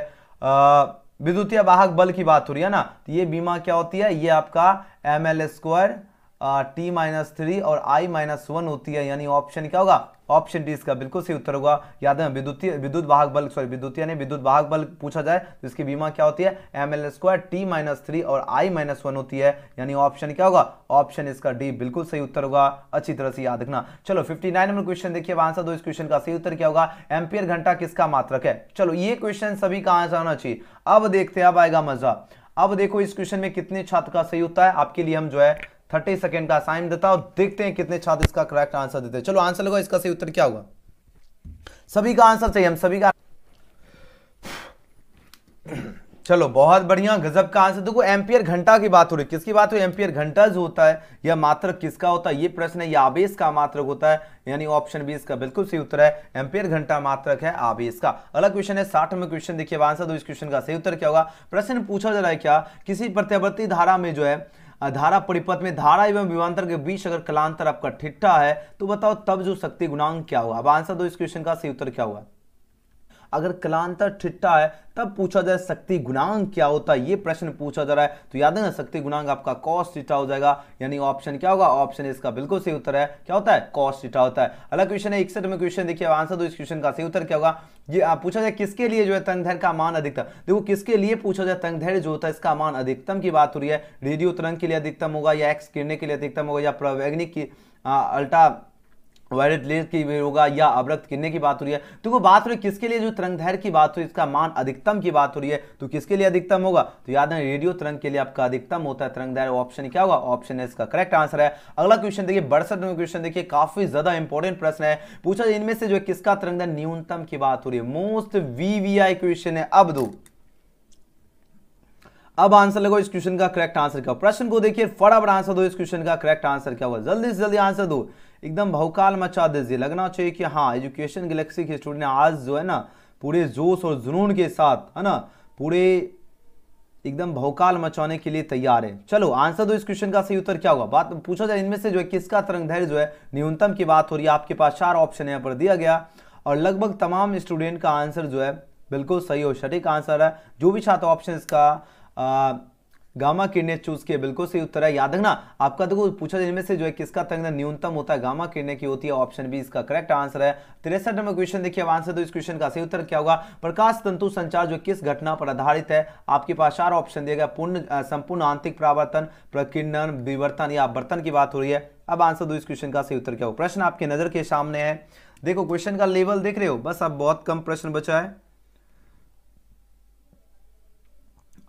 विद्युतीय वाहक बल की बात हो रही है ना, तो ये बीमा क्या होती है? ये आपका ml² T-3 और I-1 होती है, यानी ऑप्शन क्या होगा? ऑप्शन डी इसका बिल्कुल सही उत्तर होगा। याद है विद्युत वाहक बल, सॉरी विद्युतीय नहीं विद्युत वाहक बल पूछा जाए तो इसकी बीमा क्या होती है? ml² T-3 और I-1 होती है, यानी ऑप्शन क्या होगा? ऑप्शन इसका डी बिल्कुल सही उत्तर होगा। अच्छी तरह से याद रखना। चलो 59 नंबर क्वेश्चन देखिए, आंसर दो इस क्वेश्चन का। सही उत्तर क्या होगा? एम्पियर घंटा किसका मात्रक है? चलो ये क्वेश्चन सभी का आंसर होना चाहिए। अब देखते हैं, अब आएगा मजा। अब देखो इस क्वेश्चन में कितने छात्र का सही होता है। आपके लिए हम जो है 30 सेकंड का साइन देता हूं, देखते हैं कितने छात्र इसका करेक्ट आंसर देते हैं। चलो आंसर लगाओ, इसका सही उत्तर क्या होगा? सभी का आंसर चाहिए, हम सभी का। चलो बहुत बढ़िया, गजब का आंसर। देखो एम्पियर घंटा की बात हो रही है, किसकी बात हो? एम्पियर घंटा जो होता है यह मात्रक किसका होता है? ये प्रश्न है, यह आवेश का मात्रक होता है, यानी ऑप्शन बी इसका बिल्कुल सही उत्तर है। एम्पियर घंटा मात्रक है आवेश का। अगला क्वेश्चन है 60 में क्वेश्चन देखिए, आंसर दो इस क्वेश्चन का। सही उत्तर क्या होगा? प्रश्न पूछा जा रहा है क्या, किसी प्रत्यावर्ती धारा में जो है धारा परिपथ में धारा एवं विभवांतर के बीच अगर कलांतर आपका ठिट्ठा है तो बताओ तब जो शक्ति गुणांक क्या होगा? अब आंसर दो इस क्वेश्चन का। सही उत्तर क्या होगा? अगर कलांतर ठिट्ठा है तब पूछा जाए शक्ति गुणांक क्या होता है, ये प्रश्न पूछा जा रहा है। तो याद है ना, शक्ति गुणांक आपका कॉस थीटा हो जाएगा, यानी ऑप्शन क्या होगा? ऑप्शन इसका बिल्कुल सही उत्तर है। क्या होता है? कॉस थीटा होता है। अगला क्वेश्चन है 61 में क्वेश्चन देखिए, आंसर दो इस क्वेश्चन का। सही उत्तर क्या होगा? ये पूछा जाए किसके लिए जो है तरंगदैर्घ्य का मान अधिकतम। देखो किसके लिए पूछा जाए तरंगदैर्घ्य जो होता है इसका मान अधिकतम की बात हो रही है। रेडियो तरंग के लिए अधिकतम होगा, या एक्स किरणें के लिए अधिकतम होगा, या प्रवैगिक की अल्ट्रा वायलेट रेज की होगा, या अवरक्त किरणें की बात हो रही है। तो वो बात हो रही है किसके लिए जो तरंगदैर्घ्य की बात हो रही है, इसका मान अधिकतम की बात हो रही है। तो किसके लिए अधिकतम होगा? तो याद है रेडियो तरंग के लिए आपका अधिकतम होता है तरंगदैर्घ्य। ऑप्शन क्या होगा? ऑप्शन है इसका करेक्ट आंसर है। अगला क्वेश्चन देखिए 62 में क्वेश्चन देखिए, काफी ज्यादा इंपॉर्टेंट प्रश्न है। पूछा इनमें से जो है किसका तरंगदैर्घ्य न्यूनतम की बात हो रही है। मोस्ट वीवीआई क्वेश्चन है। अब दो, अब आंसर लगाओ इस क्वेश्चन का करेक्ट आंसर क्या। प्रश्न को देखिए फटाफट आंसर दो, इस क्वेश्चन का करेक्ट आंसर क्या होगा? जल्दी से जल्दी आंसर दो, एकदम भौकाल मचा दीजिए। लगना चाहिए कि हाँ एजुकेशन गैलेक्सी के स्टूडेंट आज जो है ना पूरे जोश और जुनून के साथ, है ना, पूरे एकदम भौकाल मचाने के लिए तैयार है। चलो आंसर दो इस क्वेश्चन का। सही उत्तर क्या होगा? बात पूछा जाए इनमें से जो है किसका तरंगदैर्घ्य जो है न्यूनतम की बात हो रही है। आपके पास 4 ऑप्शन यहाँ पर दिया गया और लगभग तमाम स्टूडेंट का आंसर जो है बिल्कुल सही और सटीक आंसर है। जो भी छात्र ऑप्शन इसका गामा किरणें चूज किए बिल्कुल सही उत्तर है। याद रखना आपका, देखो पूछा जाए इनमें से जो है किसका तरंगदैर्घ्य न्यूनतम होता है, गामा किरणें की होती है। ऑप्शन बी इसका करेक्ट आंसर है। 63 नंबर क्वेश्चन देखिए, आंसर दो इस क्वेश्चन का। सही उत्तर क्या होगा? प्रकाश तंतु संचार जो किस घटना पर आधारित है। आपके पास 4 ऑप्शन दिए गए, संपूर्ण आंतरिक परावर्तन, प्रकीर्णन, विवर्तन या अपवर्तन की बात हो रही है। अब आंसर दो इस क्वेश्चन का। सही उत्तर क्या होगा? प्रश्न आपकी नजर के सामने है, देखो क्वेश्चन का लेवल देख रहे हो, बस अब बहुत कम प्रश्न बचा है।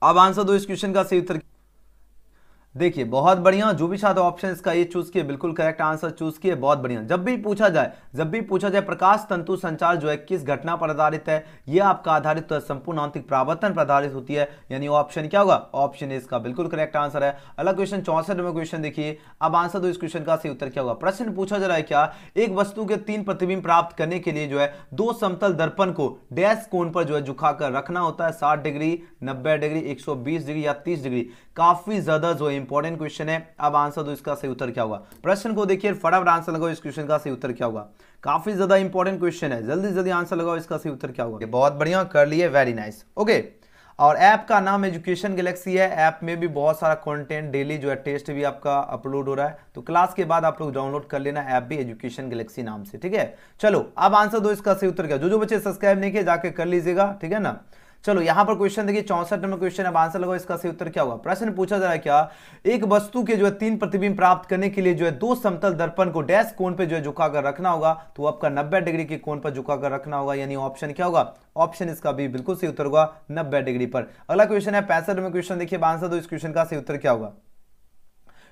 अब आंसर दो इस क्वेश्चन का। सही उत्तर देखिए बहुत बढ़िया, जो भी छात्र ऑप्शन इसका ये चूज किए बिल्कुल करेक्ट आंसर चूज किए, बहुत बढ़िया। जब भी पूछा जाए प्रकाश तंतु संचार जो है किस घटना पर आधारित है, ये आपका आधारित तो संपूर्ण आंतरिक परावर्तन पर आधारित होती है, यानी ऑप्शन क्या होगा? ऑप्शन इसका बिल्कुल करेक्ट आंसर है। अगला क्वेश्चन 64 में क्वेश्चन देखिए, अब आंसर दो इस क्वेश्चन का। सही उत्तर क्या होगा? प्रश्न पूछा जा रहा है क्या, एक वस्तु के 3 प्रतिबिंब प्राप्त करने के लिए जो है 2 समतल दर्पण को डैश कोण पर जो है झुकाकर रखना होता है, 60 डिग्री, 90 डिग्री, 120 डिग्री या 30 डिग्री। काफी ज्यादा जो इंपॉर्टेंट क्वेश्चन है। अब आंसर दो इसका। सही उत्तर क्या होगा? प्रश्न को देखिए फटाफट आंसर लगाओ इस क्वेश्चन का। सही उत्तर क्या होगा? काफी ज्यादा इंपॉर्टेंट क्वेश्चन है, जल्दी जल्दी आंसर लगाओ इसका। सही उत्तर क्या होगा? बहुत बढ़िया कर लिए, वेरी नाइस। ओके, और ऐप का नाम एजुकेशन गैलेक्सी है। ऐप में भी बहुत सारा कंटेंट डेली जो है टेस्ट भी आपका अपलोड हो रहा है, तो क्लास के बाद आप लोग डाउनलोड कर लेना ऐप भी एजुकेशन गैलेक्सी नाम से, ठीक है। चलो अब आंसर दो इसका। सही उत्तर क्या? जो बच्चे सब्सक्राइब नहीं किए जाके कर लीजिएगा, ठीक है ना। चलो यहां पर क्वेश्चन देखिए 64 नंबर क्वेश्चन। अब आंसर लगाओ इसका। सही उत्तर क्या होगा? प्रश्न पूछा जा रहा है क्या, एक वस्तु के जो है 3 प्रतिबिंब प्राप्त करने के लिए जो है 2 समतल दर्पण को डैश कोण पे जो है झुकाकर रखना होगा, तो आपका 90 डिग्री के कोण पर झुकाकर रखना होगा, यानी ऑप्शन क्या होगा? ऑप्शन इसका भी बिल्कुल सही उत्तर होगा, 90 डिग्री पर। अगला क्वेश्चन है 65 नंबर क्वेश्चन देखिए, आंसर दो इस क्वेश्चन का। सही उत्तर क्या होगा?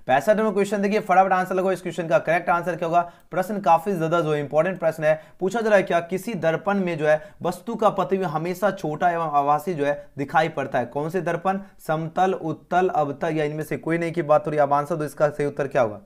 65 नंबर क्वेश्चन देखिए फटाफट आंसर लगाओ इस क्वेश्चन का। करेक्ट आंसर क्या होगा? प्रश्न काफी ज्यादा जो इंपॉर्टेंट प्रश्न है। पूछा जा रहा है क्या, किसी दर्पण में जो है वस्तु का प्रतिबिंब हमेशा छोटा एवं आभासी जो है दिखाई पड़ता है। कौन से दर्पण? समतल, उत्तल, अवतल या इनमें से कोई नहीं की बात हो रही है। अब आंसर दो इसका। सही उत्तर क्या होगा?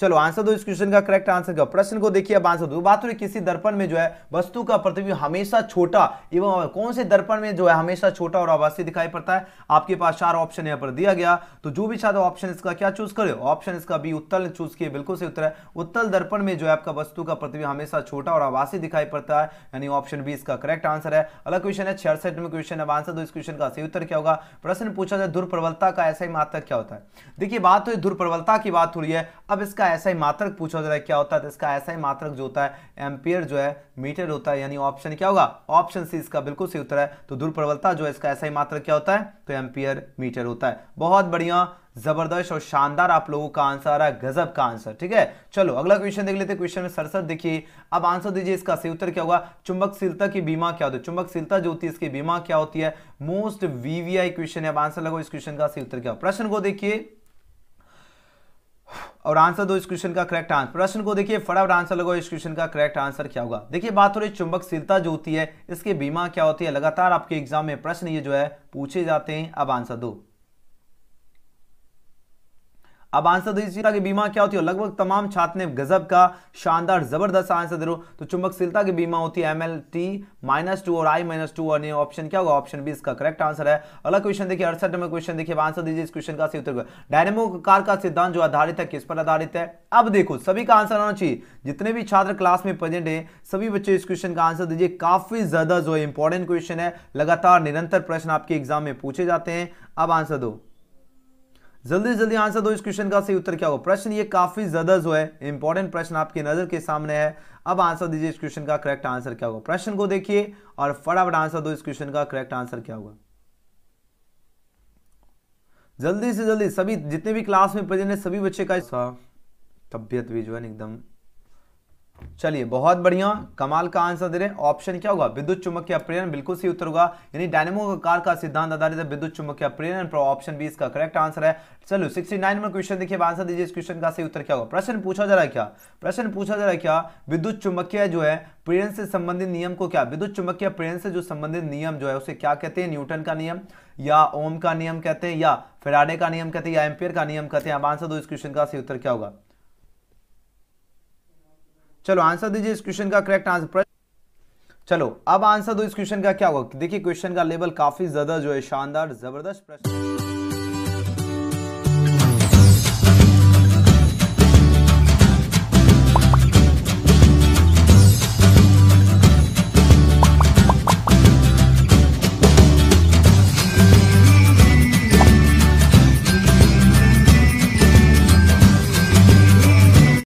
चलो आंसर दो इस क्वेश्चन का करेक्ट आंसर क्या। प्रश्न को देखिए, अब आंसर दो। बात हो रही किसी दर्पण में जो है वस्तु का प्रतिबिंब हमेशा छोटा एवं कौन से दर्पण में जो है हमेशा छोटा और आभासी दिखाई पड़ता है। आपके पास 4 ऑप्शन यहाँ पर दिया गया, तो जो भी छात्र ऑप्शन इसका क्या चूज करे, ऑप्शन इसका बी उत्तल चूज किए, बिल्कुल सही उत्तर है। उत्तल दर्पण में जो है आपका वस्तु का प्रतिबिंब हमेशा छोटा और आभासी दिखाई पड़ता है, यानी ऑप्शन बी इसका करेक्ट आंसर है। अगला क्वेश्चन है 66 में क्वेश्चन। अब आंसर दो इस क्वेश्चन का सही उत्तर क्या होगा। प्रश्न पूछा जाए ध्रुव प्रबलता का ऐसा ही मात्रक क्या होता है। देखिए बात तो ध्रुव प्रबलता की बात हो रही है, अब इसका ऐसा ही मात्रक पूछा जा रहा है क्या होता है, तो इसका ऐसा ही मात्रक जो होता है एम्पियर जो है मीटर होता है, यानी ऑप्शन क्या होगा, ऑप्शन सी इसका बिल्कुल सही उत्तर है। तो ध्रुव प्रबलता जो है इसका ऐसा ही मात्रक क्या होता है, तो एम्पियर मीटर होता है। बहुत बढ़िया, जबरदस्त और शानदार आप लोगों का आंसर आ रहा है, गजब का आंसर। ठीक है, चलो अगला क्वेश्चन देख लेते हैं। क्वेश्चन में 67 देखिए, अब आंसर दीजिए इसका सही उत्तर क्या होगा। चुंबकशीलता की बीमा क्या होती है, चुंबकशीलता जो होती है इसकी बीमा क्या होती है। मोस्ट वीवीआई क्वेश्चन है। अब आंसर लगाओ इस क्वेश्चन का सही उत्तर क्या होगा। प्रश्न को देखिए और आंसर दो इस क्वेश्चन का करेक्ट आंसर। प्रश्न को देखिए फटाफट आंसर लगाओ इस क्वेश्चन का करेक्ट आंसर क्या होगा। देखिए बात हो रही चुंबकशीलता जो होती है इसकी बीमा क्या होती है। लगातार आपके एग्जाम में प्रश्न ये जो है पूछे जाते हैं। अब आंसर दो, अब आंसर दीजिएगा कि बीमा क्या होती है। लगभग तमाम छात्र ने गजब का शानदार जबरदस्त आंसर दे रहे हो। तो चुंबकशीलता की बीमा होती है MLT-2 और I-2 और ये ऑप्शन क्या होगा, ऑप्शन बी इसका करेक्ट आंसर है। अगला क्वेश्चन देखिए 68 में क्वेश्चन देखिए, आंसर दीजिए इस क्वेश्चन का सही उत्तर। डायनेमो कार का सिद्धांत जो आधारित है किस पर आधारित है। अब देखो सभी का आंसर आना चाहिए, जितने भी छात्र क्लास में प्रेजेंट है सभी बच्चे इस क्वेश्चन का आंसर दीजिए। काफी ज्यादा जो है इंपॉर्टेंट क्वेश्चन है, लगातार निरंतर प्रश्न आपके एग्जाम में पूछे जाते हैं। अब आंसर दो, जल्दी जल्दी आंसर दो इस क्वेश्चन का सही उत्तर क्या होगा। प्रश्न ये काफी ज्यादा जो है इंपॉर्टेंट प्रश्न आपकी नजर के सामने है। अब आंसर दीजिए इस क्वेश्चन का करेक्ट आंसर क्या होगा। प्रश्न को देखिए और फटाफट आंसर दो इस क्वेश्चन का करेक्ट आंसर क्या होगा। जल्दी से जल्दी सभी जितने भी क्लास में प्रेजेंट है सभी बच्चे का तबियत भी जो है एकदम। चलिए बहुत बढ़िया, कमाल का आंसर दे रहे हैं। ऑप्शन क्या होगा, विद्युत चुम्बकीय प्रेरण, बिल्कुल सही उत्तर होगा। यानी डायनेमो कार का सिद्धांत आधारित है विद्युत चुम्बकीय प्रेरण पर, ऑप्शन बी इसका करेक्ट आंसर है। चलो 69 में क्वेश्चन देखिए, आंसर दीजिए इस क्वेश्चन का सही उत्तर क्या होगा। प्रश्न पूछा जा रहा है क्या, प्रश्न पूछा जा रहा है क्या, विद्युत चुम्बकीय जो है प्रेरण से संबंधित नियम को क्या, विद्युत चुम्बकीय प्रेरण से जो संबंधित नियम जो है उसे क्या कहते हैं। न्यूटन का नियम या ओम का नियम कहते हैं या फैराडे का नियम कहते हैं या एम्पियर का नियम कहते हैं। अब आंसर दो इस क्वेश्चन का सही उत्तर क्या होगा। चलो आंसर दीजिए इस क्वेश्चन का करेक्ट आंसर। चलो अब आंसर दो इस क्वेश्चन का क्या होगा। देखिए क्वेश्चन का लेवल काफी ज्यादा जो है शानदार जबरदस्त प्रश्न।